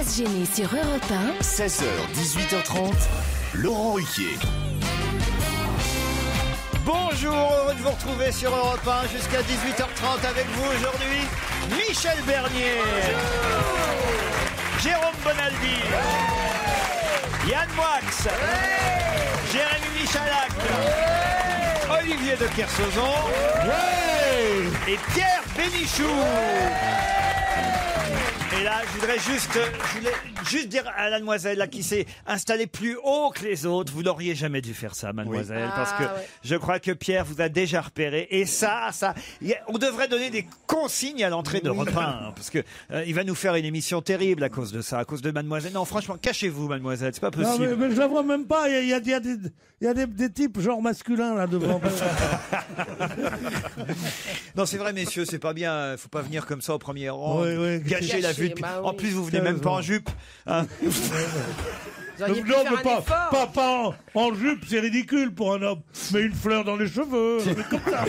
Pas gêné sur Europe 1. 16h, 18h30, Laurent Ruquier. Bonjour, heureux de vous retrouver sur Europe 1 jusqu'à 18h30 avec vous aujourd'hui, Michel Bernier, Jérôme Bonaldi, Yann Moix, Jérémy Michalak, Olivier de Kersauzon et Pierre Bénichou. Et là, je voulais juste dire à la demoiselle là, qui s'est installée plus haut que les autres, vous n'auriez jamais dû faire ça, mademoiselle, parce que je crois que Pierre vous a déjà repéré. Et on devrait donner des consignes à l'entrée d'Europe 1, parce que il va nous faire une émission terrible à cause de ça, à cause de mademoiselle. Non, franchement, cachez-vous, mademoiselle, c'est pas possible. Non, mais je la vois même pas. Il y a des types genre masculins là devant. Non, c'est vrai, messieurs, c'est pas bien. Faut pas venir comme ça au premier rang, Gâcher la vue. En plus, vous venez même pas en jupe. Hein. Non, mais pas en jupe, c'est ridicule pour un homme. Mais une fleur dans les cheveux, comme ça.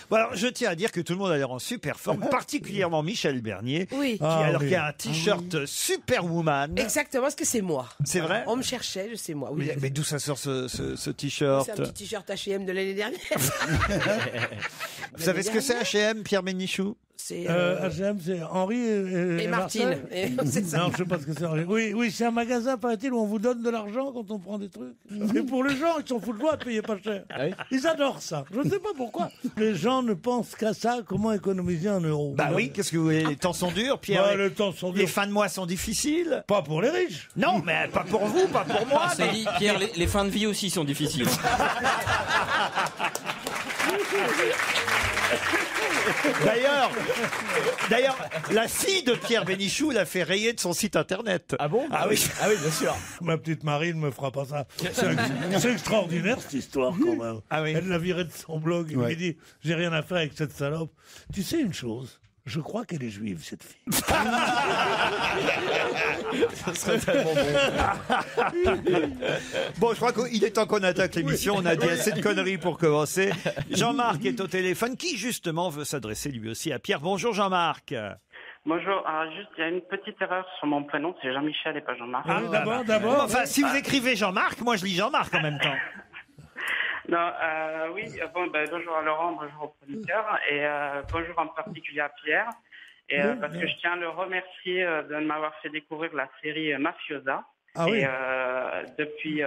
Bon, alors, je tiens à dire que tout le monde a l'air en super forme, particulièrement Michel Bernier, qui a un t-shirt Superwoman. Exactement, parce que c'est moi. C'est vrai? On me cherchait, je sais moi. Oui, mais d'où ça sort ce t-shirt? c'est un petit t-shirt H&M de l'année dernière. Vous savez ce que c'est H&M, Pierre Bénichou? C'est H&M, c'est Henri et Martine. C'est ça. Non, je sais pas ce que c'est. Oui, c'est un magasin, paraît-il, où on vous donne de l'argent quand on prend des trucs. Et pour les gens, ils s'en foutent de loi de payer pas cher. Ils adorent ça. Je ne sais pas pourquoi. Les gens ne pensent qu'à ça, comment économiser un euro. Bah oui, qu'est-ce que vous voulez? Les temps sont durs, Pierre. Les temps sont durs. Les fins de mois sont difficiles. Pas pour les riches. Non, mais pas pour vous, pas pour moi. C'est dit, Pierre, les fins de vie aussi sont difficiles. D'ailleurs, la fille de Pierre Bénichou l'a fait rayer de son site internet. Ah bon? Ah oui, bien sûr. Ma petite Marine me fera pas ça. C'est extraordinaire cette histoire quand même. Ah oui. Elle l'a viré de son blog. Il lui dit j'ai rien à faire avec cette salope. Tu sais une chose? Je crois qu'elle est juive, cette fille. Ça serait tellement bon. Bon, je crois qu'il est temps qu'on attaque l'émission. On a dit assez de conneries pour commencer. Jean-Marc est au téléphone, qui justement veut s'adresser lui aussi à Pierre. Bonjour Jean-Marc. Bonjour, alors juste, il y a une petite erreur sur mon prénom, c'est Jean-Michel et pas Jean-Marc. D'abord. Enfin, si vous écrivez Jean-Marc, moi je lis Jean-Marc en même temps. Non, bonjour à Laurent, bonjour au producteur, et bonjour en particulier à Pierre, et parce que je tiens à le remercier de m'avoir fait découvrir la série Mafiosa. Ah oui. Et depuis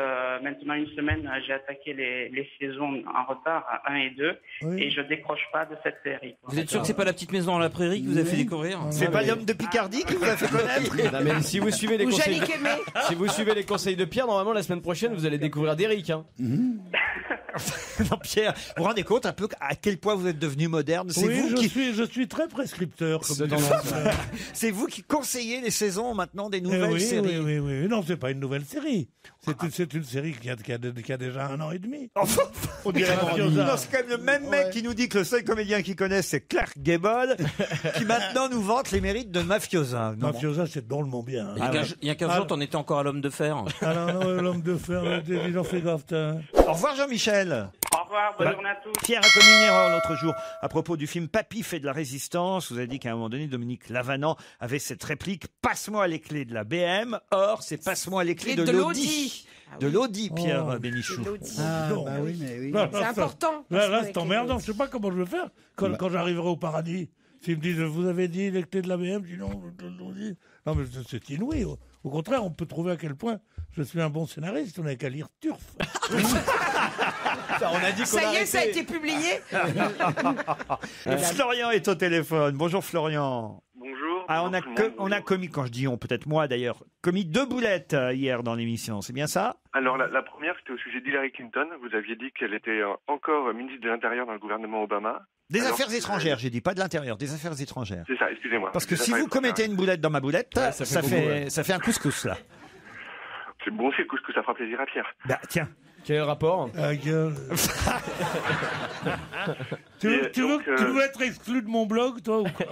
maintenant une semaine, j'ai attaqué les saisons en retard, 1 et 2, et je décroche pas de cette série. Vous êtes sûr que c'est pas la petite maison dans la prairie qui vous a fait découvrir? C'est pas l'homme de Picardie qui vous a fait connaître? Non, mais si vous suivez les Ou conseils, Yannick Aimé. si vous suivez les conseils de Pierre, normalement la semaine prochaine vous allez découvrir d'Eric. Hein. Non, Pierre, vous vous rendez compte un peu à quel point vous êtes devenu moderne? C'est Oui, vous je suis très prescripteur. C'est vous qui conseillez les saisons maintenant des nouvelles séries. Oui. Non, c'est pas une nouvelle série. C'est une série qui a déjà 1 an et demi. Enfin, On dirait Mafiosa. non, c'est quand même le même mec qui nous dit que le seul comédien qu'il connaît, c'est Clark Gable, qui maintenant nous vante les mérites de Mafiosa. Non. Mafiosa, c'est drôlement bien. Il y a 15 jours, t'en étais encore à l'homme de fer. Alors, non, l'homme de fer, ils ont fait gaffe. Au revoir Jean-Michel. Au revoir, bonne journée à tous. Pierre a commis une erreur l'autre jour à propos du film Papy fait de la résistance. Vous avez dit qu'à un moment donné, Dominique Lavanant avait cette réplique « Passe-moi les clés de la BM ». Or, c'est « Passe-moi les clés de l'Audi ». De l'Audi, Pierre Bénichou. Oui. C'est important. Là, c'est emmerdant. Je sais pas comment je vais faire quand j'arriverai au paradis. S'ils me disent, vous avez dit les clés de la BM, je dis non, non, mais c'est inouï. Au contraire, on peut trouver à quel point je suis un bon scénariste. On n'a qu'à lire Turf. On a dit qu'on Ça y est, ça a été publié. Florian est au téléphone. Bonjour Florian. Bonjour. Ah, on a commis, quand je dis on, peut-être moi d'ailleurs, commis 2 boulettes hier dans l'émission. C'est bien ça? Alors la première, c'était au sujet d'Hillary Clinton. Vous aviez dit qu'elle était encore ministre de l'Intérieur dans le gouvernement Obama. Des affaires étrangères, j'ai dit, pas de l'intérieur, des affaires étrangères. C'est ça, excusez-moi. Parce que si vous commettez une boulette dans ma boulette, ça fait un couscous là. C'est bon, c'est le couscous, ça fera plaisir à Pierre. Bah tiens. Quel rapport? Tu veux être exclu de mon blog, toi, ou quoi?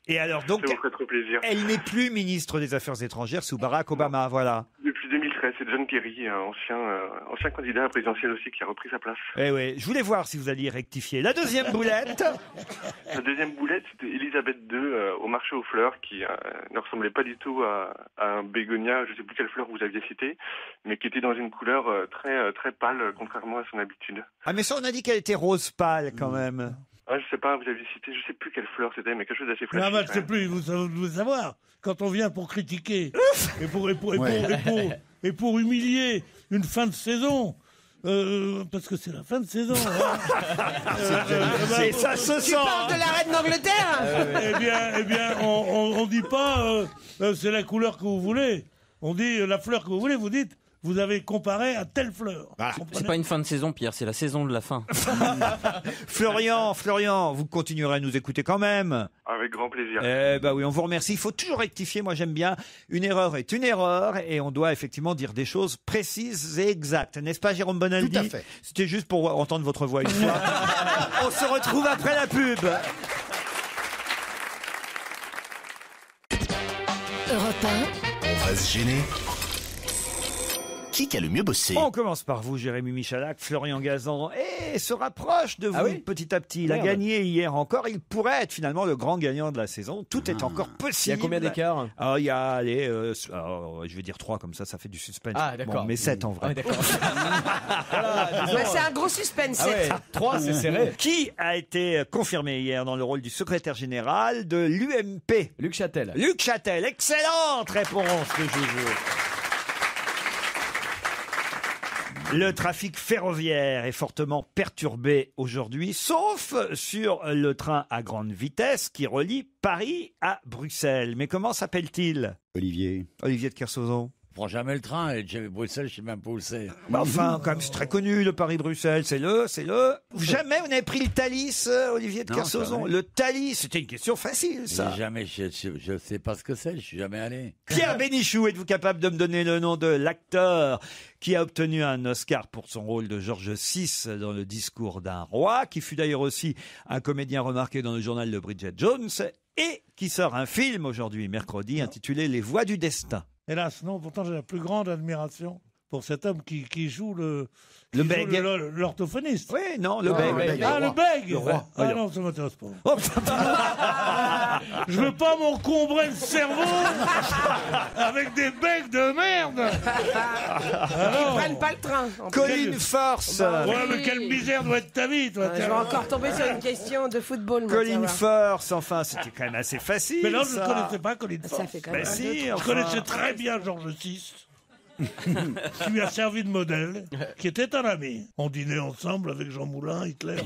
Et alors donc, ça vous ferait trop plaisir. elle n'est plus ministre des Affaires étrangères sous Barack Obama, voilà. Depuis c'est 2013, c'est John Kerry, ancien candidat à la présidentielle aussi, qui a repris sa place. Eh oui, je voulais voir si vous alliez rectifier. La deuxième boulette. La deuxième boulette, c'était Elisabeth II au marché aux fleurs, qui ne ressemblait pas du tout à un bégonia, je ne sais plus quelle fleur vous aviez cité, mais qui était dans une couleur très pâle, contrairement à son habitude. Ah mais ça, on a dit qu'elle était rose pâle quand même. Ah, je sais pas, vous aviez cité, je sais plus quelle fleur c'était, mais quelque chose d'assez flashy. Non, mais je sais plus, vous devez savoir. Quand on vient pour critiquer et pour humilier une fin de saison, parce que c'est la fin de saison. Et ça se sent. Tu parles de la reine d'Angleterre Eh bien, on dit pas c'est la couleur que vous voulez. On dit la fleur que vous voulez. Vous dites. Vous avez comparé à telle fleur. C'est pas une fin de saison, Pierre, c'est la saison de la fin. Florian, vous continuerez à nous écouter quand même. Avec grand plaisir. Oui, on vous remercie. Il faut toujours rectifier. Moi, j'aime bien. Une erreur est une erreur et on doit effectivement dire des choses précises et exactes. N'est-ce pas, Jérôme Bonaldi? Tout à fait. C'était juste pour entendre votre voix une fois. On se retrouve après la pub. Europe 1. On va se gêner. Qui a le mieux bossé? On commence par vous, Jérémy Michalak. Florian Gazan se rapproche de vous petit à petit. Il a gagné hier encore. Il pourrait être finalement le grand gagnant de la saison. Tout est encore possible. Il y a combien d'écarts? Il y a, je vais dire 3 comme ça fait du suspense. Ah, d'accord. Bon, mais 7 en vrai. Ah, d'accord. Voilà, C'est un gros suspense. 7. 3, c'est serré. Qui a été confirmé hier dans le rôle du secrétaire général de l'UMP? Luc Châtel. Luc Châtel. Excellente réponse de Joujou. Le trafic ferroviaire est fortement perturbé aujourd'hui, sauf sur le train à grande vitesse qui relie Paris à Bruxelles. Mais comment s'appelle-t-il? Olivier. Olivier de Kersauzon. Je prends jamais le train et Bruxelles, je sais même pas où c'est. Enfin, quand même, c'est très connu, le Paris-Bruxelles, c'est le. Jamais vous n'avez pris le Thalys, Olivier de Kersauzon. Le Thalys, c'était une question facile, ça. Jamais, je sais pas ce que c'est, je suis jamais allé. Pierre Bénichou, êtes-vous capable de me donner le nom de l'acteur qui a obtenu un Oscar pour son rôle de George VI dans Le Discours d'un roi, qui fut d'ailleurs aussi un comédien remarqué dans le journal de Bridget Jones, et qui sort un film aujourd'hui, mercredi, intitulé Les Voix du Destin. Hélas, non, pourtant j'ai la plus grande admiration pour cet homme qui joue l'orthophoniste. Oui, non, le bègue. Ah, le bègue. Le roi. Ah non, ça m'intéresse pas. Je veux pas m'encombrer le cerveau avec des becs de merde. Ils prennent pas le train. Colin Firth. Ouais, mais quelle misère doit être ta vie, toi. Je vais encore tomber sur une question de football. Colin Firth, enfin, c'était quand même assez facile. Mais non, je ça. ne connaissais pas Colin Firth. Ça fait quand même Je connaissais très bien George VI. qui lui a servi de modèle, qui était un ami. On dînait ensemble avec Jean Moulin, Hitler.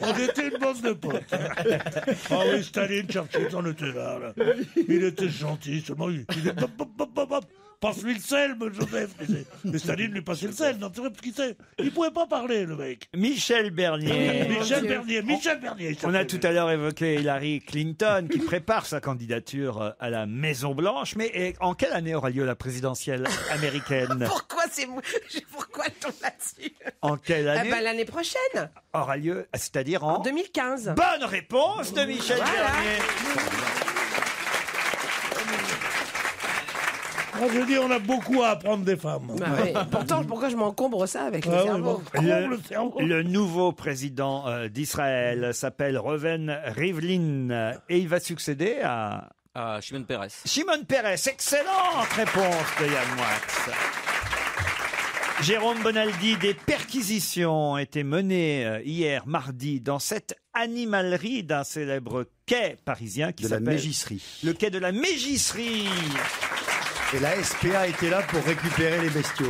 On était une bande de potes. Ah oui, Staline, Churchill, on était là. Il était gentil, seulement il est passe-lui le sel, Joseph. Mais Staline lui passait le sel, non, tu vois, parce qu'il sait. Il pouvait pas parler, le mec. Michel Bernier. Michel Bernier. On a tout à l'heure évoqué Hillary Clinton, qui prépare sa candidature à la Maison-Blanche. Mais en quelle année aura lieu la présidentielle américaine? Pourquoi elle tombe là-dessus? En quelle année? L'année prochaine. Aura lieu, c'est-à-dire en 2015. Bonne réponse de Michel Bernier. Moi, je dis, on a beaucoup à apprendre des femmes. Bah oui. Pourtant, pourquoi je m'encombre ça avec le cerveau? Le nouveau président d'Israël s'appelle Reuven Rivlin et il va succéder à Shimon Peres. Shimon Peres. Excellente réponse de Yann Moix. Jérôme Bonaldi, des perquisitions ont été menées hier mardi dans cette animalerie d'un célèbre quai parisien qui s'appelle... De la Mégisserie. Le quai de la Mégisserie. Et la SPA était là pour récupérer les bestiaux.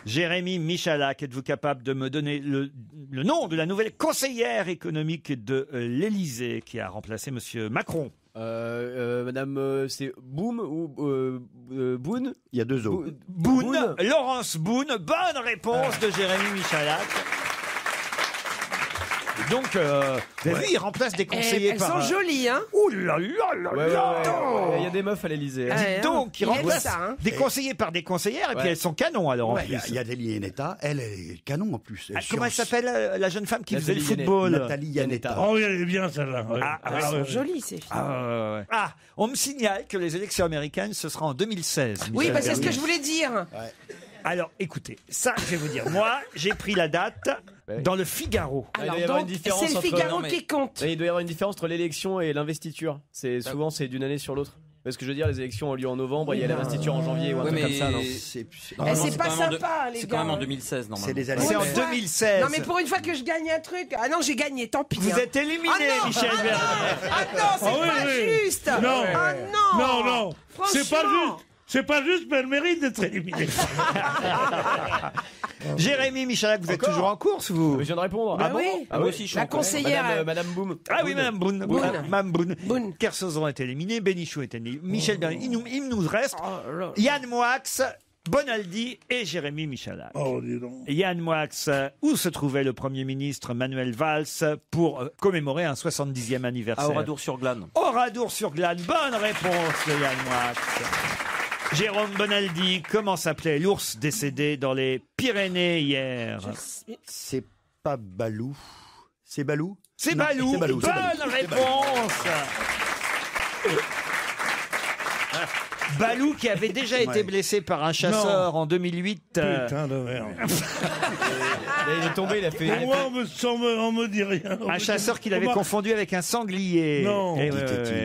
Jérémy Michalak, êtes-vous capable de me donner le nom de la nouvelle conseillère économique de l'Élysée qui a remplacé Monsieur Macron? Madame, c'est Boom ou Boone? Il y a 2 O. Boone, Laurence Boone. Bonne réponse de Jérémy Michalak. Donc, vous avez vu, il remplace des conseillers Elles par... sont jolies, hein. Ouh là là là Ouais, là. il y a des meufs à l'Elysée. Dites donc, il Il aime remplace ça, hein. des conseillers par des conseillères, et puis Ouais. elles sont canons alors en Ouais, plus. il y a Adèle Yanetta, elle est canon en plus. Comment elle s'appelle, la jeune femme qui faisait le Nathalie football? Nathalie Yanetta. Oh, oui, elle est bien celle-là. Ouais. Elles sont ouais. jolies, ces filles. Ah, on me signale que les élections américaines, ce sera en 2016. Oui, Michel bah, c'est ce que Bernier. je voulais dire. Alors, écoutez, ça, je vais vous dire. Moi, j'ai pris la date dans le Figaro. Il Alors doit y avoir une donc, différence c'est le entre- Figaro non, mais- qui compte. Il doit y avoir une différence entre l'élection et l'investiture. Souvent c'est d'une année sur l'autre. Parce que je veux dire, les élections ont lieu en novembre, il y a l'investiture en janvier ou un Ouais, truc comme ça, non C'est Normalement, c'est pas quand même en sympa, les C'est quand même gars. en 2016, normalement. c'est les années. C'est en Ouais. 2016. Non, mais pour une fois que je gagne un truc. Ah non, j'ai gagné, tant pis. Vous hein. êtes éliminé, Ah non, Michel ah Bernier. non, ah non, c'est Ah oui, pas oui. juste. Non. Ah non. Non, non. C'est pas Franchement. juste. C'est pas juste, mais elle mérite d'être éliminée. Jérémy Michalak, vous êtes toujours en course, vous? Mais je viens de répondre. Bah oui. Ah Moi oui. aussi, je suis La en course. conseillère. Madame Boom. Ah oui, Mme Boone. Boone. Mme Boone. Boone. Kersozon est éliminé, Bénichou est éliminé, Michel Bernier. Il nous reste Oh là là. Yann Moix, Bonaldi et Jérémy Michalak. Oh, dis donc. Yann Moix, où se trouvait le Premier ministre Manuel Valls pour commémorer un 70e anniversaire? À Oradour-sur-Glane. Oradour-sur-Glane. Bonne réponse de Yann Moix. Jérôme Bonaldi, comment s'appelait l'ours décédé dans les Pyrénées hier? C'est pas Balou. C'est Balou? C'est Non, Balou. c'est Balou, c'est Balou. Bonne réponse. Balou qui avait déjà été Ouais. blessé par un chasseur en 2008. Putain de merde. Il est tombé, il a fait. Et moi, on me dit rien. Un chasseur qu'il avait confondu avec un sanglier. Non. Et,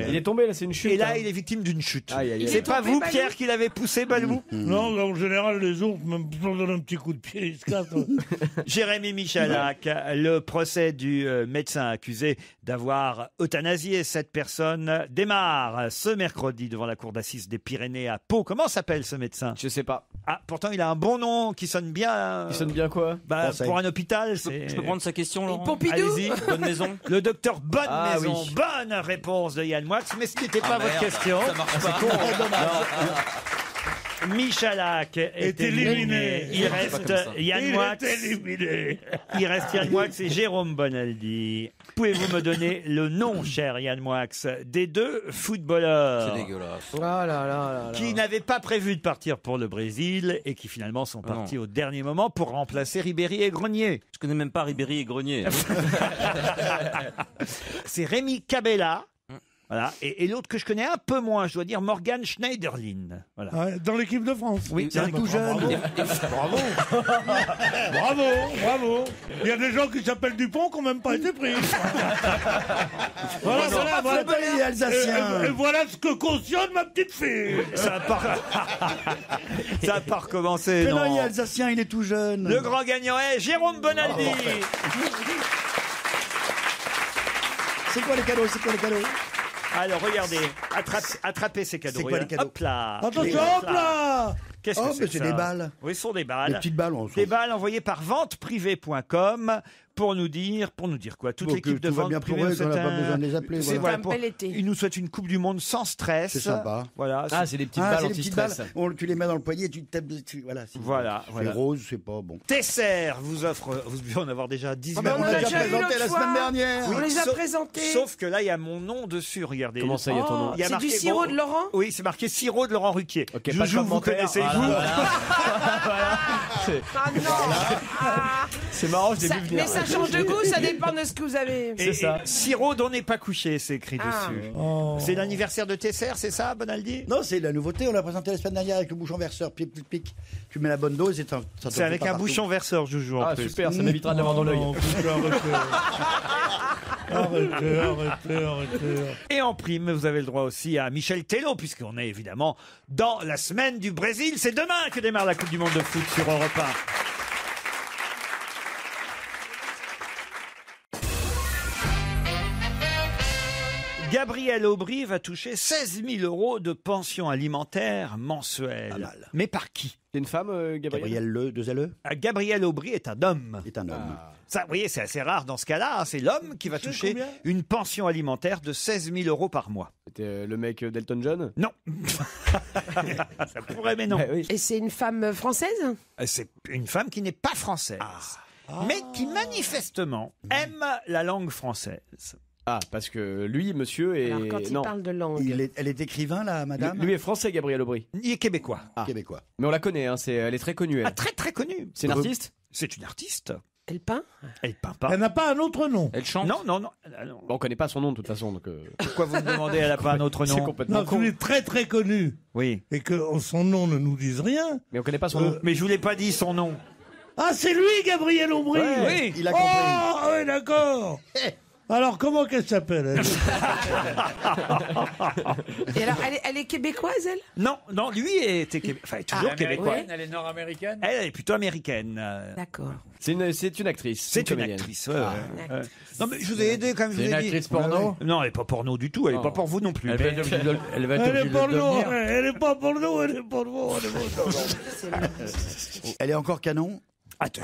Il est tombé, là, c'est une chute. Et là, hein. il est victime d'une chute. Aïe, aïe, aïe. C'est pas tombé, vous, Balou Pierre, qui l'avez poussé, Balou? Non, en général, les autres, même si on donne un petit coup de pied, ils se cassent. Jérémy Michalak, le procès du médecin accusé d'avoir euthanasié cette personne démarre ce mercredi devant la cour d'assises des Pyrénées à Pau. Comment s'appelle ce médecin? Je sais pas. Ah, pourtant il a un bon nom qui sonne bien. Il sonne bien quoi? Bah, Français. pour un hôpital, Je peux prendre sa question, Laurent? Pompidou. Allez-y. Bonne maison. Le docteur Bonne Ah, Maison. oui. Bonne réponse de Yann Moix, mais ce n'était pas Ah, votre merde, question. Ça marche pas. Michalak est éliminé. Il reste Yann Moix. Il est éliminé. Il reste Yann Moix et Jérôme Bonaldi. Pouvez-vous me donner le nom, cher Yann Moix, des deux footballeurs C'est dégueulasse. Oh là là là là. qui n'avaient pas prévu de partir pour le Brésil et qui finalement sont partis au dernier moment pour remplacer Ribéry et Grenier? Je connais même pas Ribéry et Grenier. C'est Rémi Cabella. Voilà. Et l'autre que je connais un peu moins, je dois dire Morgan Schneiderlin. Voilà. Ouais, dans l'équipe de France. Oui, c'est tout jeune. Bravo. Bravo, bravo. Il y a des gens qui s'appellent Dupont qui n'ont même pas été pris. Voilà, voilà. Il est alsacien. Et voilà ce que cautionne ma petite fille. Ça n'a pas recommencé, Mais non, il est non. alsacien, il est tout jeune. Le grand gagnant est Jérôme Bonaldi. C'est quoi les cadeaux? C'est quoi les cadeaux? Alors regardez, attrapez ces cadeaux. C'est quoi les cadeaux? Hop là. Attention, hop là. Qu'est-ce Oh, que mais c'est que c'est ça? des balles. Oui, ce sont des Des balles. petites balles, on Des balles envoyées par venteprivée.com pour nous dire quoi? Toute Bon, l'équipe que de tout va vente bien pour privée eux, nous souhaite qu'on n'a pas un- besoin de les appeler, C'est voilà. pour- Un bel été. Ils nous souhaitent une Coupe du Monde sans stress. C'est sympa. Voilà. Ah, c'est des petites Ah, balles c'est des petites anti-stress. balles. Tu les mets dans le poignet, tu tapes dessus. Voilà. Voilà, C'est voilà. rose, c'est pas bon. Tesser vous offre, vous devez en avoir déjà 19 Ah bah, on en a déjà déjà eu présenté l'autre la fois. semaine dernière. On les a sauf- présentés. Sauf que là, il y a mon nom dessus, regardez. Comment ça, il y a ton nom? Il y a C'est marqué- du sirop de Laurent. Oui, c'est marqué sirop de Laurent Ruquier. Ok, pas de Joujou, vous commentaire. connaissez, Voilà, vous voilà. Ah non. Ah. C'est marrant, je l'ai Ça- vu venir. mais ça change de goût, ça dépend de ce que vous avez. Et sirop dont n'est pas couché, c'est écrit Ah. dessus. Oh. C'est l'anniversaire de Tesser, c'est ça, Bonaldi? Non, c'est la nouveauté. On l'a présenté la semaine dernière avec le bouchon verseur. Pic. Tu mets la bonne dose et ça te C'est avec fait pas un partout. bouchon verseur, Joujou. en Ah, plus. super, ça m'évitera de l'avoir dans l'œil. Non, putain, arrêtez. Et en prime, vous avez le droit aussi à Michel Tello, puisqu'on est évidemment dans la semaine du Brésil. C'est demain que démarre la Coupe du Monde de foot sur Europe 1. Gabriel Aubry va toucher 16 000 euros de pension alimentaire mensuelle. Pas mal. Mais par qui? C'est une femme, Gabriel? Gabriel Le, 2 LE, Gabriel Aubry est un homme. est un homme. Ça, vous voyez, c'est assez rare dans ce cas-là. Hein. C'est l'homme qui va Tu sais toucher combien une pension alimentaire de 16 000 euros par mois. C'était le mec d'Elton John? Non. Ça pourrait, mais non. Ouais, oui. Et c'est une femme française? C'est une femme qui n'est pas française. mais qui manifestement aime la langue française. Ah, parce que lui, monsieur, est. Alors, quand il parle de langue. Elle est écrivain, là, madame Lui est français, Gabriel Aubry. Il est québécois. Ah. Québécois. Mais on la connaît, hein, elle est très connue. Elle. Ah, très très connue. C'est une artiste. C'est une artiste. Elle peint. Elle peint pas. Elle n'a pas un autre nom. Elle chante. Non. Bon, on connaît pas son nom de toute façon. Donc, Pourquoi vous me demandez, elle n'a pas un autre nom? C'est complètement Non, con. il est très très connu. Oui. Et que son nom ne nous dise rien. Mais on connaît pas son nom. Mais je vous l'ai pas dit son nom. Ah, c'est lui, Gabriel Aubry. Oui. Il a compris. Oh, oui, d'accord. Alors, comment qu'elle s'appelle elle Et alors, elle est québécoise, elle? Non, lui était toujours québécois. Elle est nord-américaine. Elle est plutôt américaine. D'accord. C'est une actrice. C'est une comédienne. actrice. Non, mais je vous ai aidé quand même. C'est une actrice porno. Non, elle n'est pas porno du tout. Elle n'est pas pour vous non plus. Elle va être obligée de Elle est porno. Elle est pas porno, elle est porno. Elle est encore canon. Attends.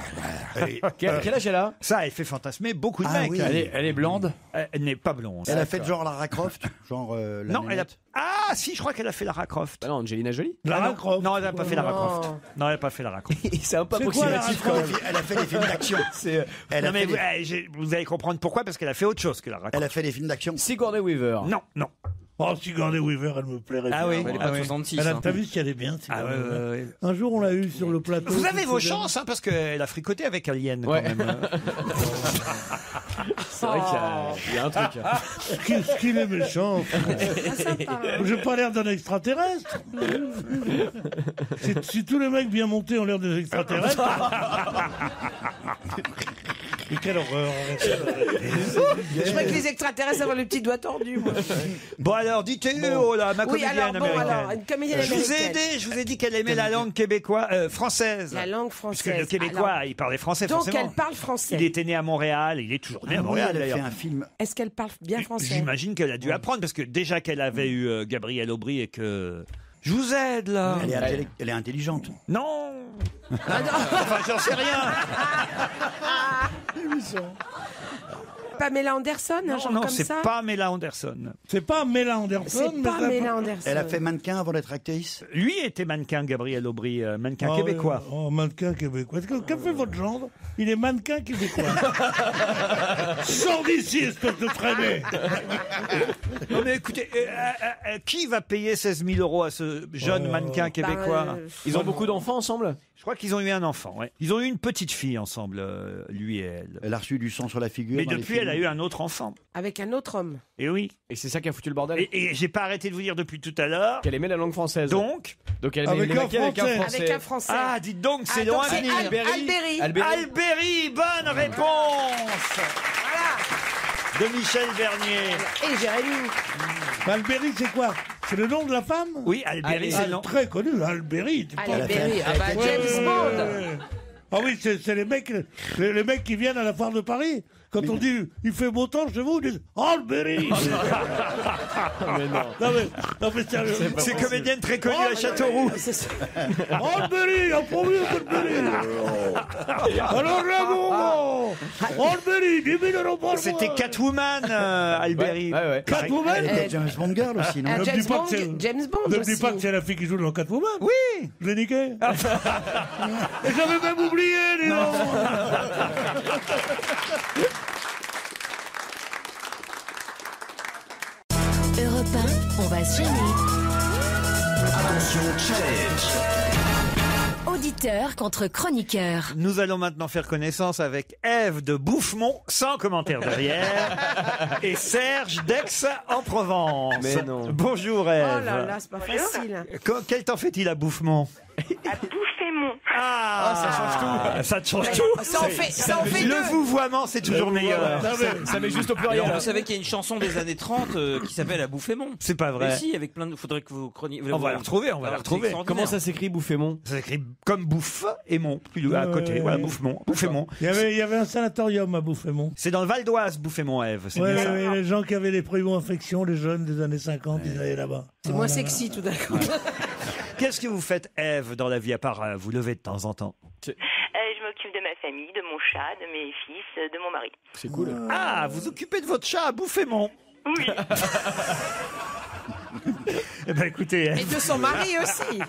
Quel âge elle a? Ça, elle fait fantasmer beaucoup de Ah mecs. oui. Elle est blonde. Elle n'est pas blonde. Elle a fait genre Lara Croft, genre la Non, elle a. nénette. Ah, si, je crois qu'elle a fait Lara Croft. Bah non, Angelina Jolie. Lara Croft. Non, elle n'a pas fait Lara Non. Croft. Non, elle n'a pas fait Lara Croft. C'est un peu C'est quoi, approximatif Lara quand même. Elle a fait des films d'action. Elle Non, a mais fait vous allez comprendre pourquoi, parce qu'elle a fait autre chose que Lara Croft. Elle a fait des films d'action. Sigourney Weaver. Non. Oh, Sigourney Weaver, elle me plairait. Ah bien. oui. Elle est pas de 66. T'as vu si elle est bien, Ah, Sigourney Weaver. ouais. Un jour, on l'a eu sur le plateau. Vous avez tu te vos souviens chances, hein, parce qu'elle a fricoté avec Alien Ouais. quand même. C'est vrai qu'il y a un truc. Ce qu'il est méchant. J'ai pas l'air d'un extraterrestre. Si tous les mecs bien montés ont l'air des extraterrestres. Mais quelle horreur. Je crois que les extraterrestres avaient le petit doigt tordu, moi. Bon alors, dites-le, là, ma Oui, comédienne alors, bon, américaine. alors, une comédienne Je vous ai américaine. aidé, je vous ai dit qu'elle aimait la langue française. La langue française. Parce que le québécois, Alors, il parlait français donc, forcément. elle parle français. Il était né à Montréal, il est toujours né à Montréal Elle a fait d'ailleurs. un film. Est-ce qu'elle parle bien français? J'imagine qu'elle a dû apprendre, parce que déjà qu'elle avait eu Gabriel Aubry et que... Je vous aide là. Elle est intelligente. Non. Enfin, j'en sais rien. Pamela Anderson, un genre Non, comme c'est ça? pas Pamela Anderson. C'est pas Mela Anderson. C'est pas Pamela Anderson. Elle a fait mannequin avant d'être actrice. Lui était mannequin, Gabriel Aubry, mannequin Ah, québécois. Oh, mannequin québécois. Qu'a fait votre gendre? Il est mannequin québécois. Sors d'ici, espèce de traînée. Non mais écoutez, qui va payer 16 000 euros à ce jeune mannequin québécois? Ils ont beaucoup d'enfants ensemble? Je crois qu'ils ont eu un enfant, ouais. Ils ont eu une petite fille ensemble, lui et elle. Elle a reçu du sang sur la figure. Mais dans les depuis, films. elle a eu un autre enfant. Avec un autre homme. Et oui. Et c'est ça qui a foutu le bordel? Et j'ai pas arrêté de vous dire depuis tout à l'heure. Qu'elle aimait la langue française. Donc elle aimait les mecs avec un français. Avec un français. Ah, dites donc, c'est donc loin. c'est Albéry. Albéry, bonne réponse. De Michel Bernier. Et Jérémy. Albéry, c'est quoi? C'est le nom de la femme? Oui, Albéry, c'est le nom. Très connu, Albéry. Albéry. Ah bah, James Bond. Ah oui, c'est les mecs qui viennent à la foire de Paris. Quand on dit il fait beau temps chez vous, ils disent Albéry. Mais non. Non mais sérieux. C'est comédienne très connue à Châteauroux. Albéry, a promis Albéry. Alors là, bon, Albéry, 10 000 euros par mois. C'était Catwoman, Albéry. Ouais. Elle Catwoman. était James Bond girl aussi, non? Ah, Ne me James dis pas Bond, que c'est- James Bond Ne me aussi. dis pas que c'est la fille qui joue dans Catwoman. Oui. Je l'ai niqué. Et j'avais même oublié, dis donc. Europe 1, on va se gêner. Attention, challenge. Auditeur contre chroniqueur. Nous allons maintenant faire connaissance avec Ève de Bouffemont, sans commentaire derrière, et Serge d'Aix en Provence. Mais non. Bonjour Ève. Oh là là, c'est pas facile. Quel temps fait-il à Bouffemont? À Bouffemont. Ah, ça change tout. Ça te change tout. Ça en fait Le deux. vouvoiement, c'est toujours meilleur. Ça met juste au pluriel. Alors, vous savez qu'il y a une chanson des années 30 qui s'appelle À Bouffemont. C'est pas vrai. Mais si, avec plein de. Faudrait que vous chroniez. On va la retrouver, on va la retrouver. Comment ça s'écrit Bouffemont? Ça s'écrit comme bouffe et mont, plus à côté. Voilà, Bouffemont. Bouffemont. Il y avait un sanatorium à Bouffemont. C'est dans le Val d'Oise, Bouffemont, Ève. C'est Ouais, bien ça. les gens qui avaient des primo-infections, les jeunes des années 50, ils allaient là-bas. C'est moins sexy tout d'un coup. Qu'est-ce que vous faites, Ève, dans la vie, à part vous lever de temps en temps? Je m'occupe de ma famille, de mon chat, de mes fils, de mon mari. C'est cool. Ah, vous occupez de votre chat à Bouffemont. Oui. Eh ben, écoutez. Et de son mari aussi.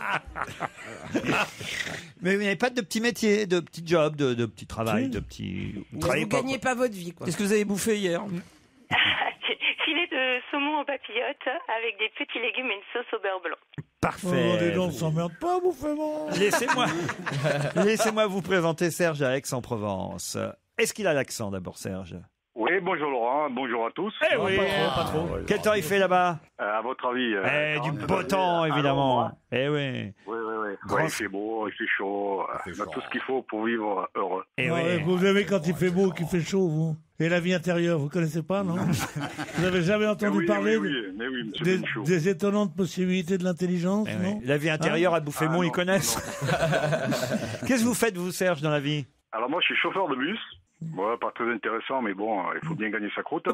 Mais vous n'avez pas de petits métiers, de petits jobs, de petits travails, de petits. Vous ne gagnez pas votre vie, quoi. Qu'est-ce que vous avez bouffé hier? Filet de saumon en papillote avec des petits légumes et une sauce au beurre blanc. Parfait. Oh, les gens ne s'emmerdent pas, bouffez-moi. Laissez-moi vous présenter Serge à Aix-en-Provence. Est-ce qu'il a l'accent d'abord, Serge? Oui, bonjour Laurent, bonjour à tous. Eh oui, pas trop. Quel temps il fait là-bas? À votre avis Du beau temps, évidemment. Eh oui. Oui. Ouais, il fait beau, il fait chaud. On a tout ce qu'il faut pour vivre heureux. Vous avez quand il fait beau, qu'il fait chaud, vous. Et la vie intérieure, vous connaissez pas, non? Vous n'avez jamais entendu parler des étonnantes possibilités de l'intelligence, non? La vie intérieure à Bouffémont, ils connaissent. Qu'est-ce que vous faites, vous, Serge, dans la vie? Alors moi, je suis chauffeur de bus. Ouais, pas très intéressant, mais bon, il faut bien gagner sa croûte.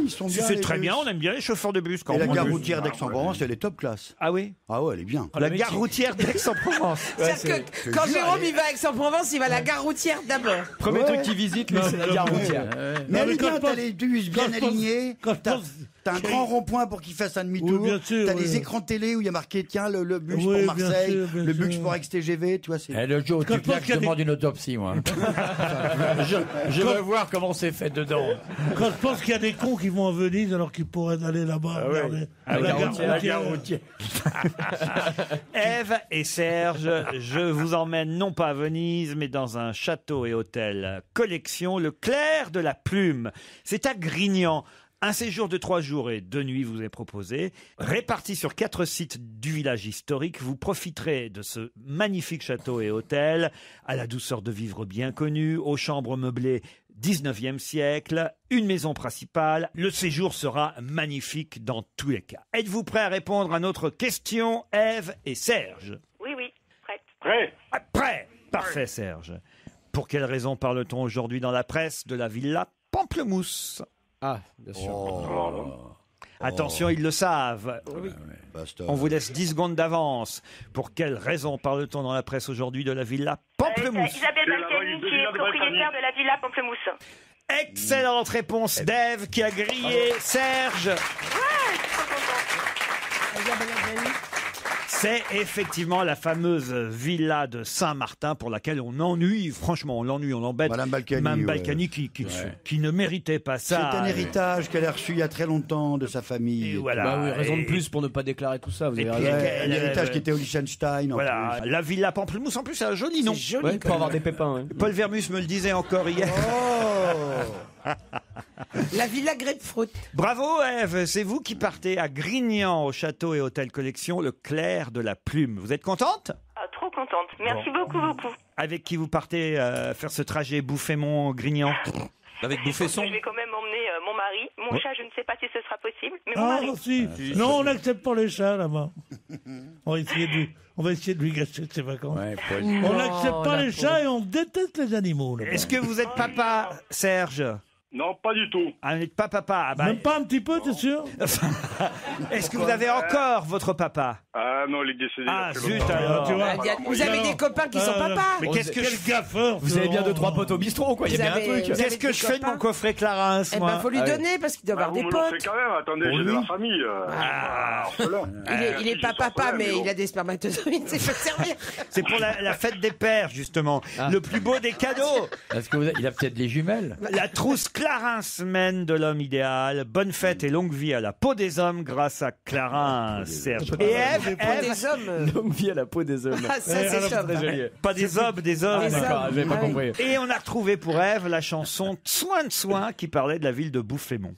C'est très bien, on aime bien les chauffeurs de bus. Et la gare routière d'Aix-en-Provence, elle est top classe. Ah oui? Ah ouais, elle est bien. La gare routière d'Aix-en-Provence. C'est-à-dire que quand Jérôme il va à Aix-en-Provence, il va à la gare routière d'abord. Premier truc qu'il visite, lui, c'est la gare routière. Mais elle est bien, t'as les bus bien alignés. T'as un grand rond-point pour qu'il fasse un demi-tour. T'as des écrans de télé où il y a marqué, tiens, le bus pour Marseille, le bus pour Aix-TGV, tu vois. Le jour où tu plaques, je demande une autopsie, moi. Je veux voir comment c'est fait dedans. Quand je pense qu'il y a des cons qui vont à Venise alors qu'ils pourraient aller là-bas. La gare routière. Ève et Serge, je vous emmène non pas à Venise, mais dans un château et hôtel collection, le Clair de la Plume. C'est à Grignan. Un séjour de 3 jours et 2 nuits vous est proposé. Réparti sur 4 sites du village historique, vous profiterez de ce magnifique château et hôtel, à la douceur de vivre bien connue, aux chambres meublées 19e siècle, une maison principale. Le séjour sera magnifique dans tous les cas. Êtes-vous prêts à répondre à notre question, Ève et Serge? Oui, prête. Prêt? Prêt. Parfait, Serge. Pour quelle raison parle-t-on aujourd'hui dans la presse de la villa Pamplemousse? Ah, bien sûr. Attention, ils le savent. On vous laisse 10 secondes d'avance. Pour quelle raison parle-t-on dans la presse aujourd'hui de la villa Pamplemousse? Isabelle Balkany, qui est propriétaire de la villa Pamplemousse. Excellente réponse d'Ève qui a grillé Serge. C'est effectivement la fameuse villa de Saint-Martin pour laquelle on ennuie, franchement, on l'embête. Madame Balkany, qui ne méritait pas ça. C'est un héritage qu'elle a reçu il y a très longtemps de sa famille. Et voilà. Bah oui, raison de plus pour ne pas déclarer tout ça. Vous avez raison. Un héritage qui était au Liechtenstein. Voilà, la villa Pamplemousse, en plus, c'est un joli nom. Joli, pour avoir des pépins. Ouais. Paul Vermus me le disait encore hier. La villa Grapefruit. Bravo Ève, c'est vous qui partez à Grignan au château et hôtel collection Le Clair de la Plume. Vous êtes contente? Trop contente. Merci beaucoup. Avec qui vous partez faire ce trajet Bouffémont-Grignan? Avec Bouffesson? Je vais quand même emmener mon mari. Mon chat, je ne sais pas si ce sera possible, mais mon Ah, mari. si. Non, on n'accepte pas les chats là-bas. On va essayer de lui gâcher ses vacances. On n'accepte pas les chats et on déteste les animaux. Là-bas. Est-ce que vous êtes papa, Serge? Non, pas du tout. Ah, vous n'êtes pas papa? Même pas un petit peu, t'es sûr? Est-ce que vous avez encore votre papa? Ah non, il est décédé. Ah zut alors. Tu vois. Vous avez des copains qui sont papas. Mais qu'est-ce que Quel gaffeur! Vous avez bien 2-3 potes au bistrot, quoi. Il y a bien un truc. Qu'est-ce que je fais de mon coffret Clarins, Eh moi? ben, faut lui donner parce qu'il doit avoir des Vous me l'offrez potes. quand même, attendez, j'ai de la famille. Il est pas papa, mais il a des spermatozoïdes, c'est pas servir. C'est pour la fête des pères, justement. Le plus beau des cadeaux. Est-ce que il a peut-être des jumelles? La trousse Clarins mène de l'homme idéal. Bonne fête et longue vie à la peau des hommes grâce à Clarins, Serge. Et Ève, Des hommes. Longue vie à la peau des hommes. Ah, ça, c'est chouette. Très joli. pas des hommes, des hommes. Des D'accord, hommes. j'avais pas Ah oui. compris. Et on a retrouvé pour Ève la chanson Soin de soin qui parlait de la ville de Bouffémont.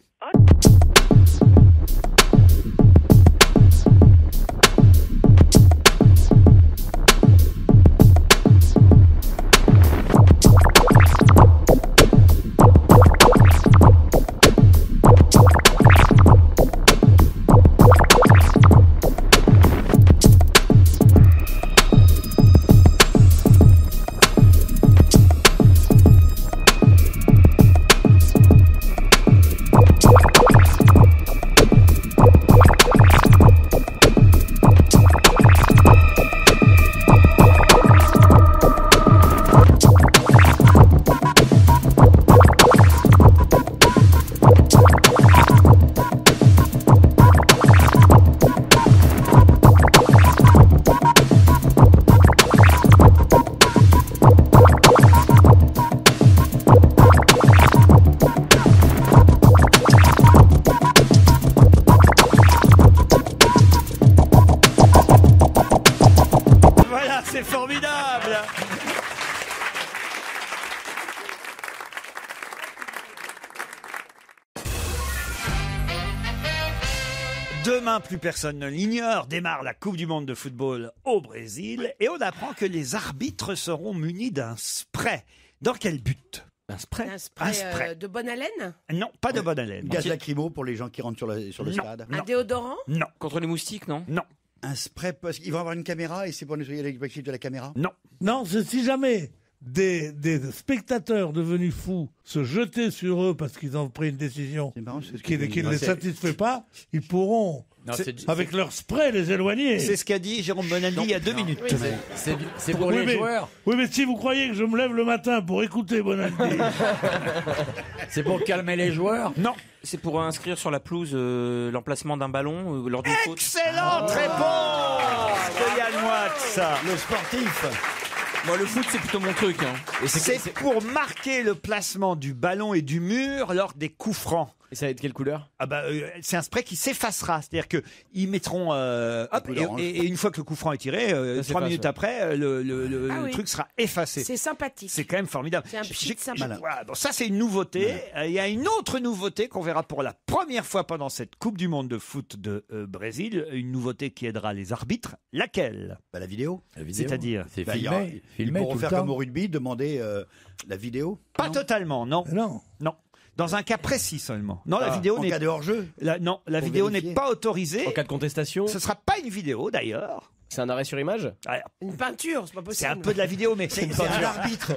Demain, plus personne ne l'ignore, démarre la Coupe du Monde de football au Brésil et on apprend que les arbitres seront munis d'un spray. Dans quel but? Un spray de bonne haleine? Non, pas de bonne haleine. Gaz lacrymo pour les gens qui rentrent sur le stade. Un déodorant? Non. Contre les moustiques, non? Non. Un spray parce qu'ils vont avoir une caméra et c'est pour nettoyer l'électricité de la caméra? Non. Non, c'est si jamais des spectateurs devenus fous se jetaient sur eux parce qu'ils ont pris une décision qui ne les satisfait pas, ils pourront, avec leur spray, les éloigner. C'est ce qu'a dit Jérôme Bonaldi il y a 2 minutes. C'est pour les joueurs. Oui, mais si vous croyez que je me lève le matin pour écouter Bonaldi... C'est pour calmer les joueurs? Non. C'est pour inscrire sur la pelouse l'emplacement d'un ballon lors d'une faute. Excellente réponse de Yann Moix. Le sportif. Moi, le foot, c'est plutôt mon truc. Hein. Et c'est pour marquer le placement du ballon et du mur lors des coups francs. Et ça va être quelle couleur? C'est un spray qui s'effacera. C'est-à-dire qu'ils mettront... et une fois que le coup franc est tiré, 3 minutes après, le truc sera effacé. C'est sympathique. C'est quand même formidable. C'est un pchit sympathique. Voilà, bon, ça, c'est une nouveauté. Il y a une autre nouveauté qu'on verra pour la première fois pendant cette Coupe du Monde de foot de Brésil. Une nouveauté qui aidera les arbitres. Laquelle? La vidéo. C'est-à-dire? C'est filmé. Ils pourront faire comme au rugby, demander la vidéo. Pas totalement, non. Non. Dans un cas précis seulement. Non, la vidéo n'est en cas de hors-jeu. Non, la vidéo n'est pas autorisée. En cas de contestation? Ce sera pas une vidéo d'ailleurs. C'est un arrêt sur image? Une peinture, c'est pas possible. C'est un peu de la vidéo, mais c'est